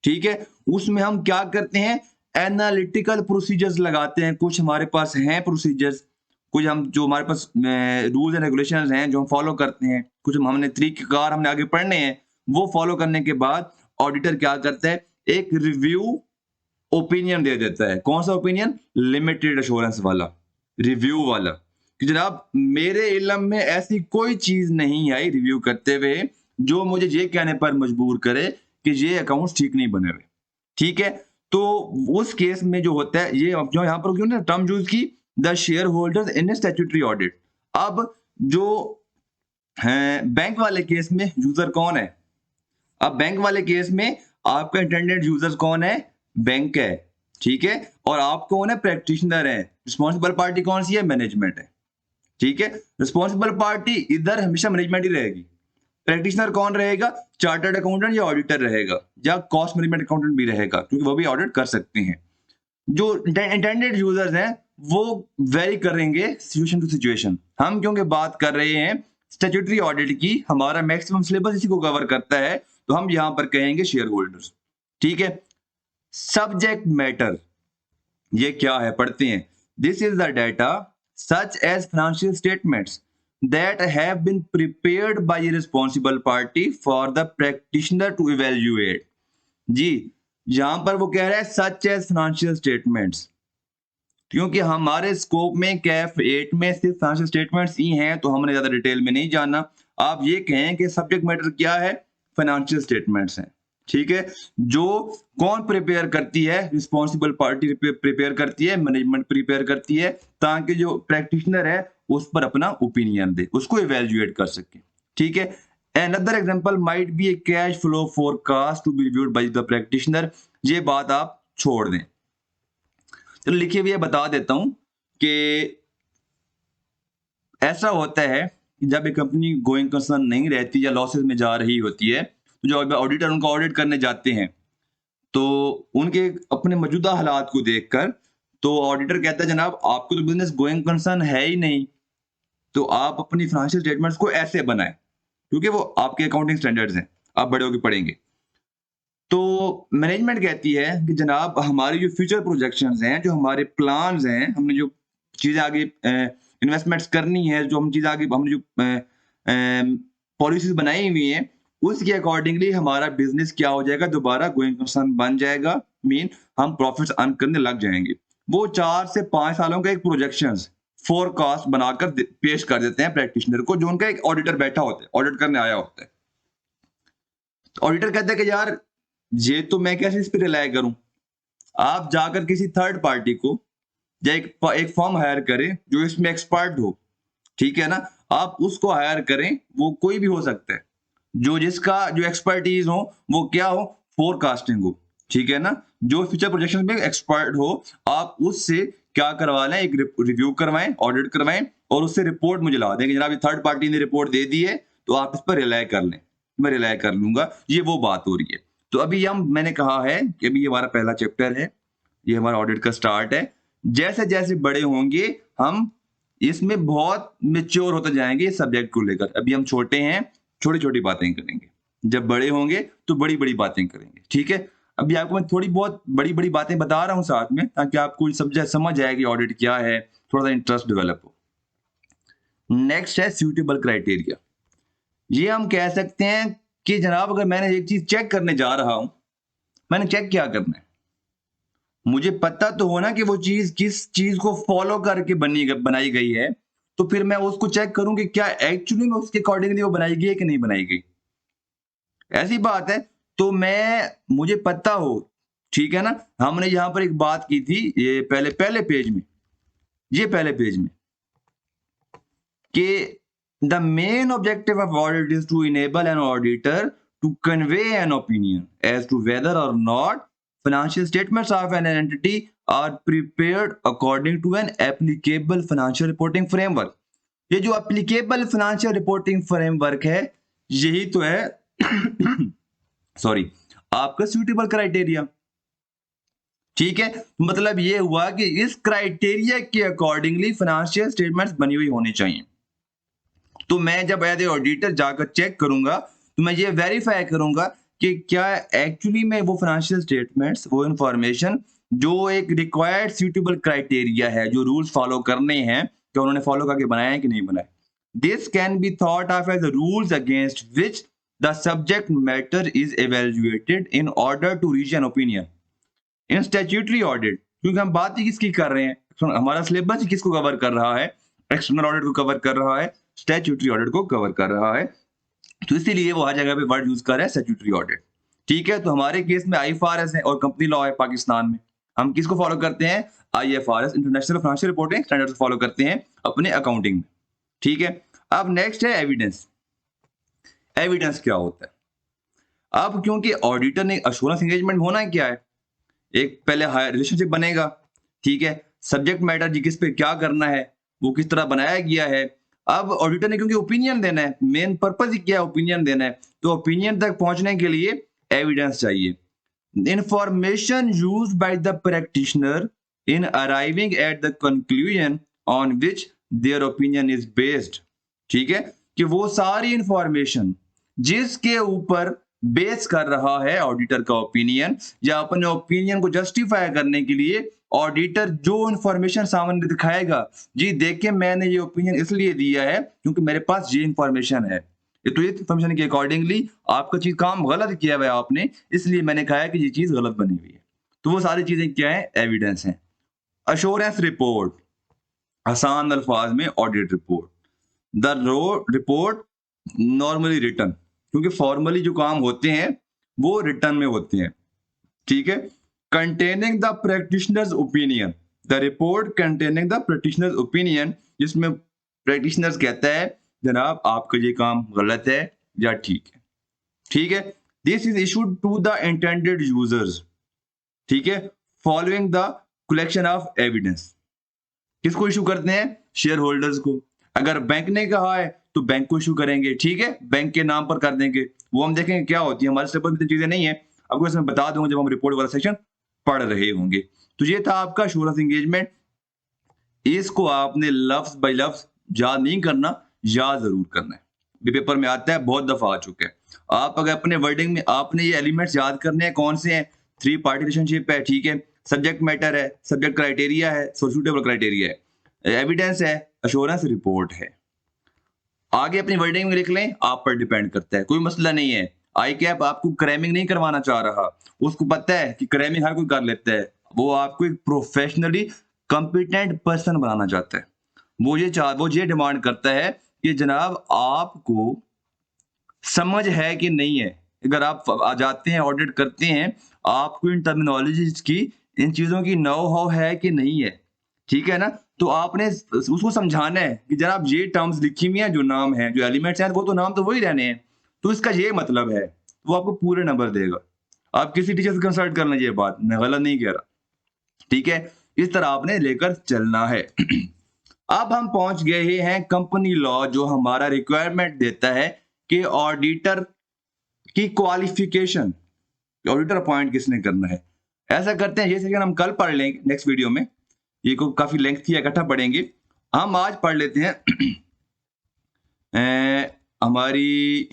ठीक है। उसमें हम क्या करते हैं, एनालिटिकल प्रोसीजर्स लगाते हैं, कुछ हमारे पास हैं प्रोसीजर्स, कुछ हम जो हमारे पास रूल्स एंड रेगुलेशंस हैं जो हम फॉलो करते हैं, कुछ हमने तरीकेकार हमने आगे पढ़ने हैं, वो फॉलो करने के बाद ऑडिटर क्या करता है, एक रिव्यू ओपिनियन दे देता है। कौन सा ओपिनियन, लिमिटेड एश्योरेंस वाला, रिव्यू वाला, कि जनाब मेरे इल्म में ऐसी कोई चीज नहीं आई रिव्यू करते हुए जो मुझे ये कहने पर मजबूर करे कि ये अकाउंट्स ठीक नहीं बने हुए, ठीक है। तो उस केस में जो होता है, ये जो यहाँ पर क्यों ना टर्म यूज की, the share holders in statutory audit. अब जो है बैंक वाले केस में यूजर कौन है, अब बैंक वाले केस में आपका इंटेंडेड यूजर्स कौन है, बैंक है, ठीक है, और आप कौन है, प्रैक्टिशनर है। रिस्पॉन्सिबल पार्टी कौन सी है, मैनेजमेंट है, ठीक है। रिस्पॉन्सिबल पार्टी इधर हमेशा मैनेजमेंट ही रहेगी। प्रैक्टिशनर कौन रहेगा, चार्टर्ड अकाउंटेंट या ऑडिटर रहेगा, या कॉस्ट मैनेजमेंट अकाउंटेंट भी रहेगा क्योंकि वो भी ऑडिट कर सकते हैं। जो इंटेंडेड यूजर्स हैं वो वेरी करेंगे सिचुएशन टू सिचुएशन। हम क्योंकि बात कर रहे हैं स्टैट्यूटरी ऑडिट की, हमारा मैक्सिमम सिलेबस इसी को कवर करता है, तो हम यहां पर कहेंगे शेयर होल्डर्स, ठीक है। सब्जेक्ट मैटर ये क्या है, पढ़ते हैं। This is the data such as financial statements that have been prepared by a responsible party for the practitioner to evaluate। जी यहां पर वो कह रहा है सच एज फाइनेंशियल स्टेटमेंट्स, क्योंकि हमारे स्कोप में कैफ 8 में सिर्फ फाइनेंशियल स्टेटमेंट्स ही हैं तो हमने ज्यादा डिटेल में नहीं जाना। आप ये कहें कि सब्जेक्ट मैटर क्या है, फाइनेंशियल स्टेटमेंट्स हैं, ठीक है। जो कौन प्रिपेयर करती है, रिस्पॉन्सिबल पार्टी प्रिपेयर करती है, मैनेजमेंट प्रिपेयर करती है, ताकि जो प्रैक्टिशनर है उस पर अपना ओपिनियन दे, उसको इवेल्युएट कर सके, ठीक है। Another example might be a cash flow forecast to be reviewed by the practitioner। ये बात आप छोड़ दें, चलो लिखिए हुए बता देता हूं कि ऐसा होता है कि जब एक कंपनी गोइंग कंसर्न नहीं रहती या लॉसेस में जा रही होती है, तो जो ऑडिटर उनका ऑडिट करने जाते हैं तो उनके अपने मौजूदा हालात को देखकर तो ऑडिटर कहता है जनाब आपको तो बिजनेस गोइंग कंसर्न है ही नहीं, तो आप अपनी फाइनेंशियल स्टेटमेंट्स को ऐसे बनाएं, क्योंकि वो आपके अकाउंटिंग स्टैंडर्ड्स हैं, आप बड़े होकर पढ़ेंगे। तो मैनेजमेंट कहती है कि जनाब हमारी जो फ्यूचर प्रोजेक्शंस हैं, जो हमारे प्लान्स हैं, हमने जो चीज़ें आगे इन्वेस्टमेंट्स करनी है, जो हम चीज़ें आगे हमने जो पॉलिसीज बनाई हुई हैं, उसके अकॉर्डिंगली हमारा बिजनेस क्या हो जाएगा, दोबारा गोइंग कंसर्न बन जाएगा, मीन हम प्रॉफिट्स अर्न करने लग जाएंगे। वो 4 से 5 सालों का एक प्रोजेक्शंस फोरकास्ट बनाकर पेश कर देते हैं प्रैक्टिशनर को, जो उनका एक ऑडिटर बैठा होता है, ऑडिट करने आया होता है। ऑडिटर कहता है कि यार ये तो मैं कैसे इस पे रिलाय करूं। आप जाकर किसी थर्ड पार्टी को या एक फर्म हायर करें जो इसमें एक्सपर्ट हो, ठीक है ना, आप उसको हायर करें, वो कोई भी हो सकता है, जो जिसका जो एक्सपर्टीज हो वो क्या हो, फोरकास्टिंग हो, ठीक है ना, जो फ्यूचर प्रोजेक्शन में एक्सपर्ट हो, आप उससे क्या करवा लें, एक रिव्यू करवाएं, ऑडिट करवाएं और उससे रिपोर्ट मुझे ला दें कि जनाब थर्ड पार्टी ने रिपोर्ट दे दी है तो आप इस पर रिलाय कर लें। मैं रिलाय कर लूंगा, ये वो बात हो रही है। तो अभी मैंने कहा है कि अभी ये हमारा पहला चैप्टर है, ये हमारा ऑडिट का स्टार्ट है। जैसे जैसे बड़े होंगे हम इसमें बहुत मेच्योर होते जाएंगे इस सब्जेक्ट को लेकर। अभी हम छोटे हैं, छोटी छोटी बातें करेंगे, जब बड़े होंगे तो बड़ी बड़ी बातें करेंगे, ठीक है। अभी आपको मैं थोड़ी बहुत बड़ी बड़ी बातें बता रहा हूँ साथ में, ताकि आपको समझ आए कि ऑडिट क्या है, थोड़ा सा इंटरेस्ट डेवलप हो। नेक्स्ट है सूटेबल क्राइटेरिया। ये हम कह सकते हैं कि जनाब अगर मैंने एक चीज चेक करने जा रहा हूं, मैंने चेक क्या करना है, मुझे पता तो होना कि वो चीज किस चीज को फॉलो करके बनाई गई है, तो फिर मैं उसको चेक करूं कि क्या एक्चुअली में उसके अकॉर्डिंगली वो बनाई गई है कि नहीं बनाई गई। ऐसी बात है, तो मुझे पता हो, ठीक है ना। हमने यहां पर एक बात की थी, ये पहले पेज में, ये पहले पेज में, कि the main objective of audit is to enable an auditor to convey an opinion as to whether or not financial statements of an entity are prepared according to an applicable financial reporting framework। ये जो applicable financial reporting framework है, यही तो है sorry आपका suitable criteria, ठीक है। मतलब ये हुआ कि इस क्राइटेरिया के अकॉर्डिंगली फाइनेंशियल स्टेटमेंट्स बनी हुई होनी चाहिए। तो मैं जब एज ए ऑडिटर जाकर चेक करूंगा, तो मैं ये वेरीफाई करूंगा कि क्या एक्चुअली में वो फाइनेंशियल स्टेटमेंट्स, वो इंफॉर्मेशन जो एक रिक्वायर्ड सूटेबल क्राइटेरिया है, जो रूल्स फॉलो करने हैं, क्या उन्होंने फॉलो करके बनाए हैं कि नहीं बनाए। This can be thought of as rules against which the subject matter is evaluated in order to reach an opinion in statutory audit. क्योंकि हम बात ही किसकी कर रहे हैं, हमारा सिलेबस किसको कवर कर रहा है, एक्सटर्नल ऑडिट को कवर कर रहा है, स्टैट्यूटरी ऑडिट को कवर कर रहा है। तो इसीलिए वो हर जगह पे वर्ड यूज कर रहे हैं स्टैट्यूटरी ऑडिट, ठीक है। तो हमारे केस में आईएफआरएस है और कंपनी लॉ है पाकिस्तान में। हम किसको फॉलो करते हैं, IFRS, international financial reporting standards follow करते हैं अपने अकाउंटिंग में, ठीक है। अब नेक्स्ट है एविडेंस। एविडेंस क्या होता है, अब क्योंकि ऑडिटर ने अश्योरेंस एंगेजमेंट होना क्या है, एक पहले रिलेशनशिप बनेगा, ठीक है। सब्जेक्ट मैटर जी किस पे क्या करना है, वो किस तरह बनाया गया है। अब ऑडिटर ने क्योंकि ओपिनियन देना है, मेन पर्पस ही क्या है, ओपिनियन देना है, तो ओपिनियन तक पहुंचने के लिए एविडेंस चाहिए। Information used by the practitioner in arriving at the conclusion on which their opinion is based, ठीक है। कि वो सारी इंफॉर्मेशन जिसके ऊपर बेस कर रहा है ऑडिटर का ओपिनियन, या अपने ओपिनियन को जस्टिफाई करने के लिए ऑडिटर जो इंफॉर्मेशन सामने दिखाएगा, जी देखिए मैंने ये ओपिनियन इसलिए दिया है क्योंकि मेरे पास ये इंफॉर्मेशन है, तो ये इंफॉर्मेशन के अकॉर्डिंगली आपका चीज काम गलत किया हुआ है आपने, इसलिए मैंने कहा है कि ये चीज गलत बनी हुई है। तो वो सारी चीजें क्या है, एविडेंस है। अश्योरेंस रिपोर्ट, आसान अल्फाज में audit report. The report normally return, क्योंकि फॉर्मली जो काम होते हैं वो रिटर्न में होते हैं, ठीक है। Containing the practitioners opinion, the report containing the practitioners opinion, जिसमें प्रैक्टिशनर्स कहता है जनाब आपका ये काम गलत है या ठीक है, ठीक है। This is issued to the intended users, ठीक है, following the collection of evidence. किसको इशू करते हैं, शेयर होल्डर्स को। अगर बैंक ने कहा है तो बैंक को इशू करेंगे, ठीक है, बैंक के नाम पर कर देंगे। वो हम देखेंगे क्या होती है, हमारे सिलेबस में चीजें नहीं है, आपको इसमें बता दूंगा जब हम रिपोर्ट वाला सेक्शन पढ़ रहे होंगे। तो ये था आपका एश्योरेंस एंगेजमेंट। इसको आपने लफ्ज बाय लफ्ज याद नहीं करना, याद जरूर करना है, पेपर में आता है, बहुत दफा आ चुका है। आप अगर अपने वर्डिंग में आपने ये एलिमेंट्स याद करने हैं, कौन से हैं, 3 पार्टी रिलेशनशिप है, ठीक है, सब्जेक्ट मैटर है, सब्जेक्ट क्राइटेरिया है, सूटेबल क्राइटेरिया है, एविडेंस है, एश्योरेंस रिपोर्ट है। आगे अपनी वर्डिंग में लिख लें, आप पर डिपेंड करता है, कोई मसला नहीं है। आई कैप आपको क्रैमिंग नहीं करवाना चाह रहा, उसको पता है कि क्रैमिंग हर कोई कर लेता है, वो आपको एक प्रोफेशनली कॉम्पिटेंट पर्सन बनाना चाहता है। वो ये डिमांड करता है कि जनाब आपको समझ है कि नहीं है। अगर आप आ जाते हैं, ऑडिट करते हैं, आपको इन टर्मिनोलॉजीज की, इन चीजों की नो हाउ है कि नहीं है, ठीक है ना। तो आपने उसको समझाना है कि जनाब ये टर्म्स लिखी हुई हैं, जो नाम है, जो एलिमेंट्स हैं, वो तो नाम तो वही रहने हैं, तो इसका ये मतलब है, वो आपको पूरे नंबर देगा। आप किसी टीचर से कंसल्ट कर लें, ये बात मैं गलत नहीं कह रहा, ठीक है। इस तरह आपने लेकर चलना है। अब हम पहुंच गए हैं कंपनी लॉ, जो हमारा रिक्वायरमेंट देता है कि ऑडिटर कि क्वालिफिकेशन ऑडिटर अपॉइंट किसने करना है। ऐसा करते हैं, ये सेक्शन हम कल पढ़ लेंगे नेक्स्ट वीडियो में, ये को काफी लेंथी है, इकट्ठा पढ़ेंगे। हम आज पढ़ लेते हैं हमारी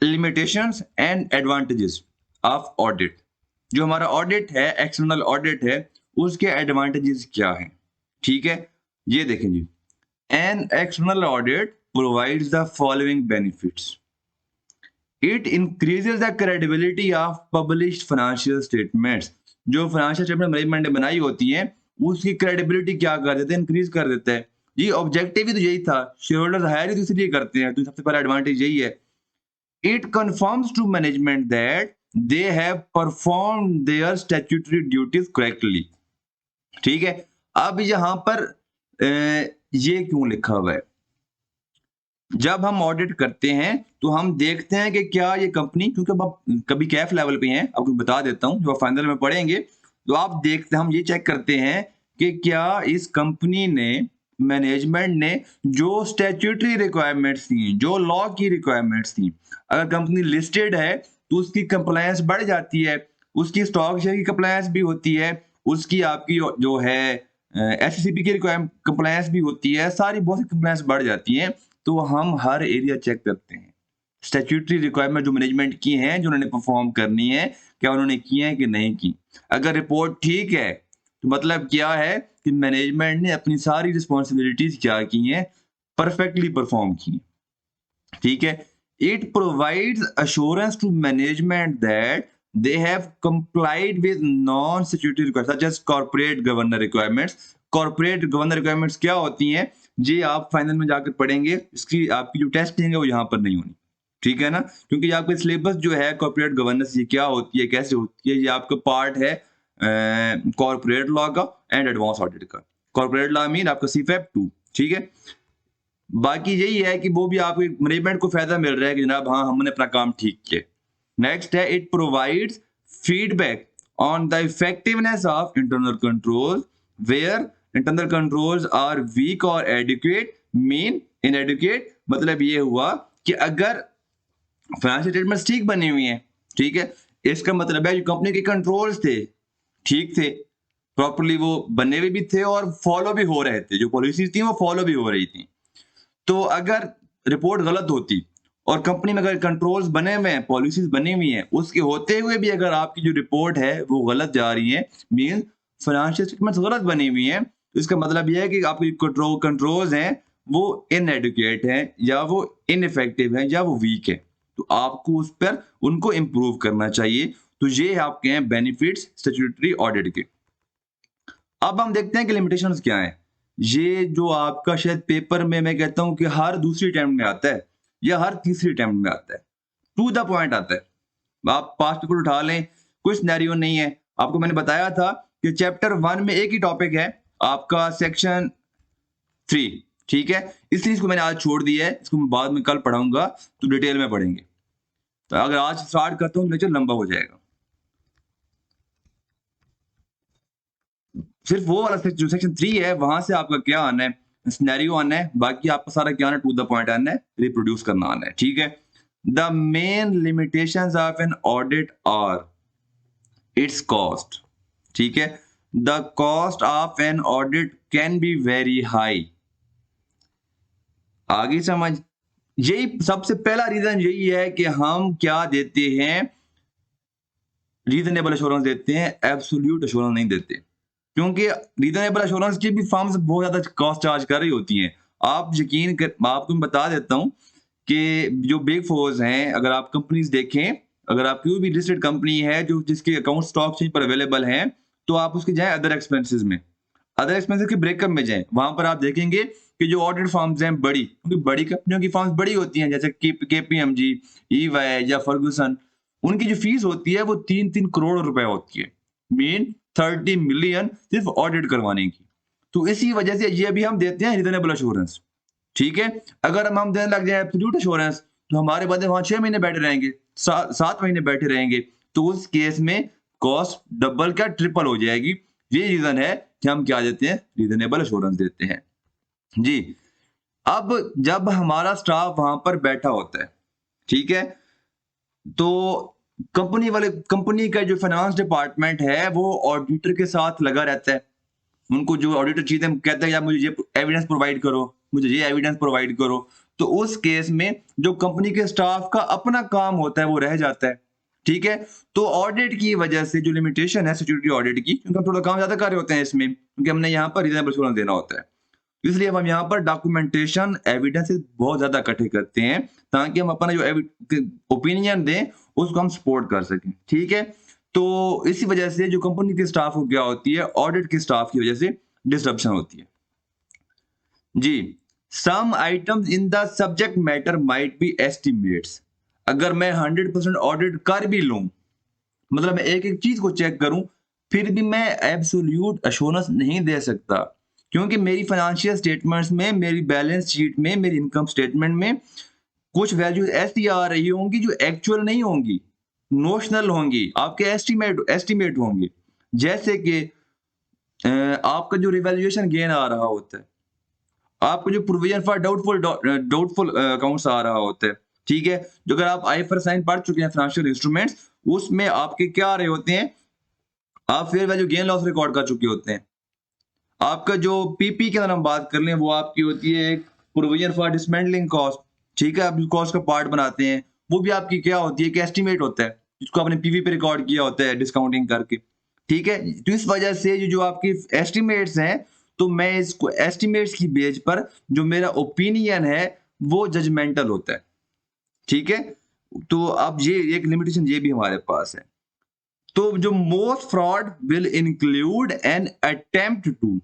limitations and advantages of audit. जो हमारा ऑडिट है, एक्सटर्नल ऑडिट है, उसके एडवांटेजेस क्या हैं, ठीक है। ये देखें जी, an external audit provides the following benefits. It increases the credibility of published financial statements. जो फाइनेंशियल स्टेटमेंट मैनेजमेंट ने बनाई होती हैं, उसकी क्रेडिबिलिटी क्या कर देते हैं, इंक्रीज कर देता है। ये ऑब्जेक्टिव ही तो यही था, शेयर होल्डर्स हायर ही तो इसलिए करते हैं, तो सबसे पहला एडवांटेज यही है। It confirms to management that they have performed their statutory duties correctly। ठीक है। अब यहां पर ये क्यों लिखा हुआ है? जब हम ऑडिट करते हैं तो हम देखते हैं कि क्या ये कंपनी, क्योंकि अब आप कभी कैफ लेवल पे हैं, आपको बता देता हूं, जो आप फाइनल में पढ़ेंगे तो आप देखते, हम ये चेक करते हैं कि क्या इस कंपनी ने, मैनेजमेंट ने जो स्टैट्यूटरी रिक्वायरमेंट्स थी, जो लॉ की रिक्वायरमेंट्स थी, अगर कंपनी लिस्टेड है तो उसकी कंप्लायंस बढ़ जाती है, उसकी स्टॉक शेयर की कंप्लायंस भी होती है, उसकी आपकी जो है एससीपी की कंप्लायंस भी होती है, सारी बहुत सी कंप्लायंस बढ़ जाती हैं। तो हम हर एरिया चेक करते हैं, स्टैट्यूटरी रिक्वायरमेंट जो मैनेजमेंट की हैं, जो उन्होंने परफॉर्म करनी है, क्या उन्होंने की है कि नहीं की। अगर रिपोर्ट ठीक है तो मतलब क्या है कि मैनेजमेंट ने अपनी सारी रिस्पॉन्सिबिलिटीज क्या की हैं, परफेक्टली परफॉर्म की, ठीक है। It provides assurance to management that they have complied with non-statutory requirements such as corporate governance requirements। corporate governance requirements क्या होती हैं, ये आप फाइनल में जाकर पढ़ेंगे, इसकी आपकी जो टेस्टिंग है वो यहाँ पर नहीं होनी, ठीक है ना, क्योंकि आपका सिलेबस जो है कॉर्पोरेट गवर्नेंस ये क्या होती है, कैसे होती है, ये आपका पार्ट है कॉर्पोरेट लॉ का एंड एडवांस ऑडिट का। कॉर्पोरेट लॉ मीन आपका सीफैप 2, ठीक है। बाकी यही है कि वो भी आपको मैनेजमेंट को फायदा मिल रहा है कि जनाब हाँ हमने अपना काम ठीक किया। नेक्स्ट है, it provides feedback on the effectiveness of internal control where internal controls are weak और एडुकेट मीन इनएडुकेट। मतलब ये हुआ कि अगर फाइनेंशियल स्टेटमेंट्स ठीक बनी हुई हैं, ठीक है, इसका मतलब है जो कंपनी के कंट्रोल्स थे ठीक थे, प्रॉपर्ली वो बने हुए भी थे और फॉलो भी हो रहे थे, जो पॉलिसीज थी वो फॉलो भी हो रही थी। तो अगर रिपोर्ट गलत होती और कंपनी में अगर कंट्रोल्स बने हुए हैं, पॉलिसीज बनी हुई हैं, उसके होते हुए भी अगर आपकी जो रिपोर्ट है वो गलत जा रही है, मीन फाइनेंशियल स्टेटमेंट्स गलत बनी हुई हैं, तो इसका मतलब यह है कि आपकी कंट्रोल्स हैं वो इनएडुकेट हैं, या वो इनइफेक्टिव हैं, या वो वीक है। तो आपको उस पर उनको इम्प्रूव करना चाहिए। तो ये आपके हैं बेनिफिट्स स्टैट्यूटरी ऑडिट के। अब हम देखते हैं कि लिमिटेशंस क्या हैं। ये जो आपका शायद पेपर में मैं कहता हूं कि हर दूसरी अटेम्प्ट में आता है या हर तीसरी अटेम्प्ट में आता है, टू द पॉइंट आता है। आप पास्ट पेपर उठा लें, कोई सिनेरियो नहीं है। आपको मैंने बताया था कि चैप्टर 1 में एक ही टॉपिक है आपका सेक्शन 3, ठीक है, इसलिए इसको मैंने आज छोड़ दिया है, इसको मैं बाद में कल पढ़ाऊंगा तो डिटेल में पढ़ेंगे। तो अगर आज स्टार्ट करता हूँ लेक्चर लंबा हो जाएगा। सिर्फ वो वाला जो सेक्शन 3 है वहां से आपका क्या आना है, सिनेरियो आना है, बाकी आपका सारा क्या आना है, टू द पॉइंट आना है, रिप्रोड्यूस करना आना है, ठीक है। The main limitations of an audit are its cost, ठीक है। The cost of an audit can be very high. आगे समझ, यही सबसे पहला रीजन यही है कि हम क्या देते हैं, रीजनेबल एश्योरेंस देते हैं, एब्सोल्यूट एश्योरेंस नहीं देते, क्योंकि रीजनेबल एश्योरेंस की भी फर्म्स बहुत ज्यादा कॉस्ट चार्ज कर रही होती हैं। आप यकीन कर, मैं आपको बता देता हूं कि जो बिग फोर्स हैं, अगर आप कंपनीज देखें, अगर आप कोई भी लिस्टेड कंपनी है जो जिसके अकाउंट स्टॉक एक्सचेंज पर अवेलेबल हैं, तो आप उसके जाएं अदर एक्सपेंसेस में, अदर एक्सपेंसेस के ब्रेकअप में जाएं, वहां पर आप देखेंगे कि जो ऑडिट फर्म्स हैं बड़ी, क्योंकि बड़ी कंपनियों की फर्म्स बड़ी होती हैं, जैसे केपीएमजी, ईवाई या फर्गुसन, उनकी जो फीस होती है वो 3-3 करोड़ रुपए होती है, मीन 30 मिलियन सिर्फ ऑडिट करवाने की। तो इसी वजह से ये भी हम देते हैं रीजनेबल एश्योरेंस, ठीक है। अगर हम देने लग जाए एब्सोल्यूट एश्योरेंस तो हमारे बंदे वहां 6 महीने बैठे रहेंगे, 7 महीने बैठे रहेंगे, तो उस केस में कॉस्ट डबल क्या ट्रिपल हो जाएगी। ये रीजन है कि हम क्या देते हैं, रीजनेबल एश्योरेंस देते हैं जी। अब जब हमारा स्टाफ वहां पर बैठा होता है, ठीक है। तो कंपनी का जो फाइनेंस डिपार्टमेंट है वो ऑडिटर के साथ लगा रहता है। उनको जो ऑडिटर चीजें कहते हैं यार मुझे ये एविडेंस प्रोवाइड करो, मुझे ये एविडेंस प्रोवाइड करो। तो उस केस में जो कंपनी के स्टाफ का अपना काम होता है वो रह जाता है। ठीक है। तो ऑडिट की वजह से जो लिमिटेशन है सिक्योरिटी ऑडिट की, क्योंकि हम थोड़ा काम ज्यादा कर रहे होते हैं इसमें, क्योंकि हमने यहाँ पर रीजनेबल एश्योरेंस देना होता है, इसलिए हम यहाँ पर डॉक्यूमेंटेशन एविडेंसेस बहुत ज्यादा इकट्ठे करते हैं ताकि हम अपना जो ओपिनियन दें उसको हम सपोर्ट कर सकें। ठीक है। तो इसी वजह से जो कंपनी के स्टाफ को क्या होती है, ऑडिट के स्टाफ की वजह से डिसरप्शन होती है। जी, some items in the subject matter might be estimates. अगर मैं 100% ऑडिट कर भी लूं, मतलब मैं एक एक चीज को चेक करूं, फिर भी मैं एब्सोल्यूट एश्योरेंस नहीं दे सकता, क्योंकि मेरी फाइनेंशियल स्टेटमेंट्स में, मेरी बैलेंस शीट में, मेरी इनकम स्टेटमेंट में कुछ वैल्यूज ऐसी आ रही होंगी जो एक्चुअल नहीं होंगी, नोशनल होंगी, आपके एस्टिमेट एस्टिमेट होंगे। जैसे कि आपका जो रिवैल्यूएशन गेन आ रहा होता है, आपको जो प्रोविजन फॉर डाउटफुल अकाउंट्स आ रहा होता है, ठीक है। जो अगर आप आईएफआरएस 9 पढ़ चुके हैं फाइनेंशियल इंस्ट्रूमेंट्स, उसमें आपके क्या आ रहे होते हैं, आप fair value gain loss record कर चुके होते हैं। आपका जो पीपी की अगर हम बात कर लें, वो आपकी होती है एक प्रोविजन फॉर डिसमेंटलिंग कॉस्ट, ठीक है। आप कॉस्ट का पार्ट बनाते हैं, वो भी आपकी क्या होती है कि एस्टिमेट होता है, जिसको आपने पीवी पे रिकॉर्ड किया होता है डिस्काउंटिंग करके। ठीक है। तो इस वजह से जो आपकी एस्टिमेट्स हैं, तो मैं इसको एस्टिमेट्स की बेस पर जो मेरा ओपिनियन है वो जजमेंटल होता है। ठीक है। तो अब ये एक लिमिटेशन ये भी हमारे पास है। तो जो most fraud will include an attempt to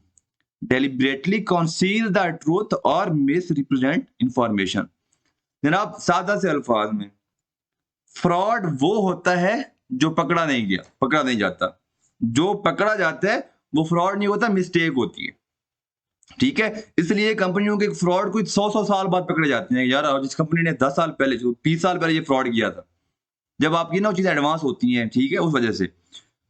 deliberately conceal the truth or misrepresent information। जनाब सादा से अल्फाज में, फ्रॉड वो होता है जो पकड़ा नहीं गया, पकड़ा नहीं जाता। जो पकड़ा जाता है वो फ्रॉड नहीं होता, मिस्टेक होती है। ठीक है। इसलिए कंपनियों के फ्रॉड को 100 साल बाद पकड़े जाते हैं। यार जिस कंपनी ने 10 साल पहले, 20 साल पहले ये फ्रॉड किया था, जब आपकी ना चीजें एडवांस होती हैं, ठीक है, उस वजह से।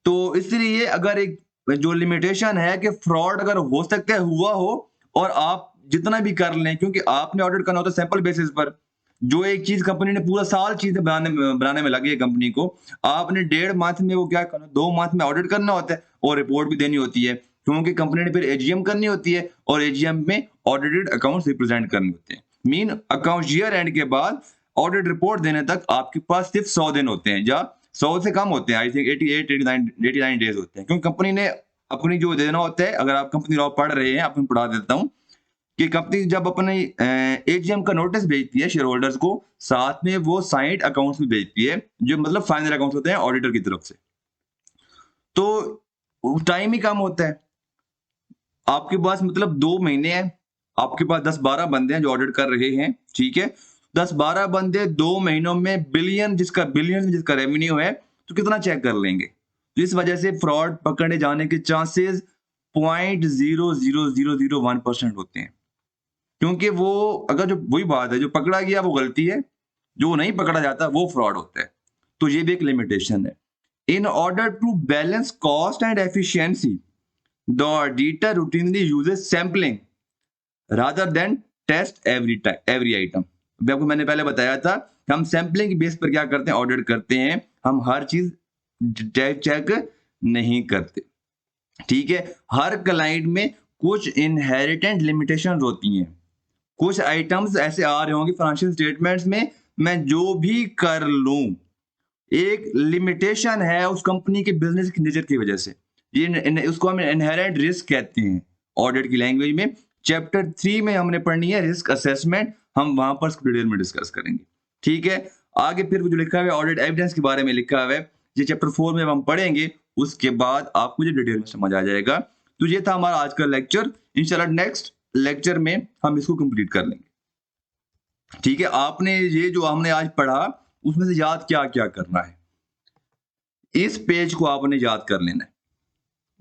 तो इसलिए अगर एक जो लिमिटेशन है कि फ्रॉड अगर हो सकता है हुआ हो, और आप जितना भी कर लें, क्योंकि आपने ऑडिट करना होता है सैंपल बेसिस पर। जो एक चीज कंपनी ने पूरा साल चीजें बनाने में लगी है कंपनी को, आपने 1.5 मंथ में वो क्या करना, 2 मंथ में ऑडिट करना होता है और रिपोर्ट भी देनी होती है, क्योंकि कंपनी ने फिर एजीएम करनी होती है और एजीएम में ऑडिटेड अकाउंट्स रिप्रेजेंट करने होते हैं। मीन अकाउंट ईयर एंड के बाद ऑडिट रिपोर्ट देने तक आपके पास सिर्फ 100 दिन होते हैं, या 100 से कम होते हैं, आई थिंक 89 डेज होते हैं, क्योंकि कंपनी ने अपनी जो देना होता है। अगर आप कंपनी लॉ पढ़ रहे हैं, आपको पढ़ा देता हूं कि कंपनी जब अपने एजीएम का नोटिस भेजती है शेयर होल्डर्स को, साथ में वो साइंड अकाउंट्स भी भेजती है, जो मतलब फाइनल अकाउंट्स होते हैं ऑडिटर की तरफ से। तो टाइम ही कम होता है आपके पास, मतलब 2 महीने हैं, आपके पास 10-12 बंदे हैं जो ऑडिट कर रहे हैं, ठीक है। 10-12 बंदे 2 महीनों में बिलियन जिसका रेवेन्यू है, तो कितना चेक कर लेंगे। तो इस वजह से फ्रॉड पकड़े जाने के चांसेस 0.00001% होते हैं, क्योंकि वो अगर जो वही बात है, जो पकड़ा गया वो गलती है, जो नहीं पकड़ा जाता वो फ्रॉड होता है। तो ये भी एक लिमिटेशन है। In order to balance cost and efficiency, the auditor routinely uses sampling rather than test every item। अभी आपको मैंने पहले बताया था कि हम सैम्पलिंग की बेस पर क्या करते हैं, ऑडिट करते हैं, हम हर चीज चेक नहीं करते। ठीक है। हर क्लाइंट में कुछ इनहेरिटेंट लिमिटेशन होती हैं, कुछ आइटम्स ऐसे आ रहे होंगे फाइनेंशियल स्टेटमेंट्स में, मैं जो भी कर लूं, एक लिमिटेशन है उस कंपनी के बिजनेस की नेचर की वजह से। ये उसको हम इनहेरेंट रिस्क कहते हैं ऑडिट की लैंग्वेज में। चैप्टर 3 में हमने पढ़नी है रिस्क असेसमेंट, हम वहां पर डिटेल में डिस्कस करेंगे। ठीक है। आगे फिर जो लिखा हुआ है ऑडिट एविडेंस के बारे में लिखा हुआ है, ये चैप्टर 4 में हम पढ़ेंगे, उसके बाद आपको ये डिटेल में समझ आ जाएगा। तो ये था हमारा आज का लेक्चर। इंशाल्लाह नेक्स्ट लेक्चर में हम इसको कंप्लीट कर लेंगे। ठीक है। आपने ये जो हमने आज पढ़ा उसमें से याद क्या क्या करना है, इस पेज को आपने याद कर लेना है।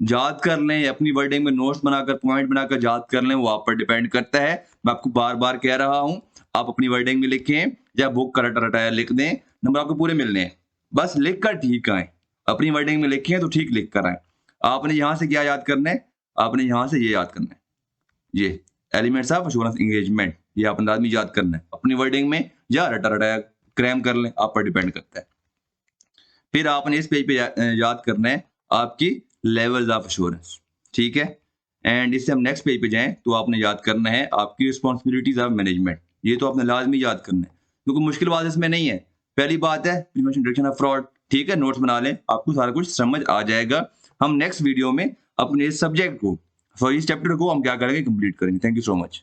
याद कर लें, अपनी वर्डिंग में नोट्स बनाकर, पॉइंट बनाकर याद कर लें, वो आप पर डिपेंड करता है। मैं आपको बार बार कह रहा हूं, आप अपनी वर्डिंग में लिखें या बुक का रटा रटाया लिख दें, नंबर आपको पूरे मिलने हैं, बस लिख कर ठीक आए। अपनी वर्डिंग में लिखें तो ठीक लिख कर आए। आपने यहां से क्या याद करना है, आपने यहां से ये याद करना है, ये एलिमेंट्स ऑफ एश्योरेंस एंगेजमेंट, ये आपने आदमी याद करना है अपनी वर्डिंग में, या रटा रटाया क्रैम कर लें, आप पर डिपेंड करता है। फिर आपने इस पेज पे याद करना है आपकी लेवल्स ऑफ एश्योरेंस, ठीक है? एंड इससे हम नेक्स्ट पेज पे जाएँ तो आपने याद करना है आपकी रिस्पांसिबिलिटीज़ ऑफ मैनेजमेंट। ये तो आपने लाज़मी याद करना है, क्योंकि मुश्किल बात इसमें नहीं है। पहली बात है प्रिवेंशन डिटेक्शन ऑफ फ्रॉड, ठीक है? नोट्स बना लें, आपको सारा कुछ समझ आ जाएगा। हम नेक्स्ट वीडियो में अपने इस सब्जेक्ट को, सॉरी इस चैप्टर को हम क्या करेंगे, कंप्लीट करेंगे। Thank you so much.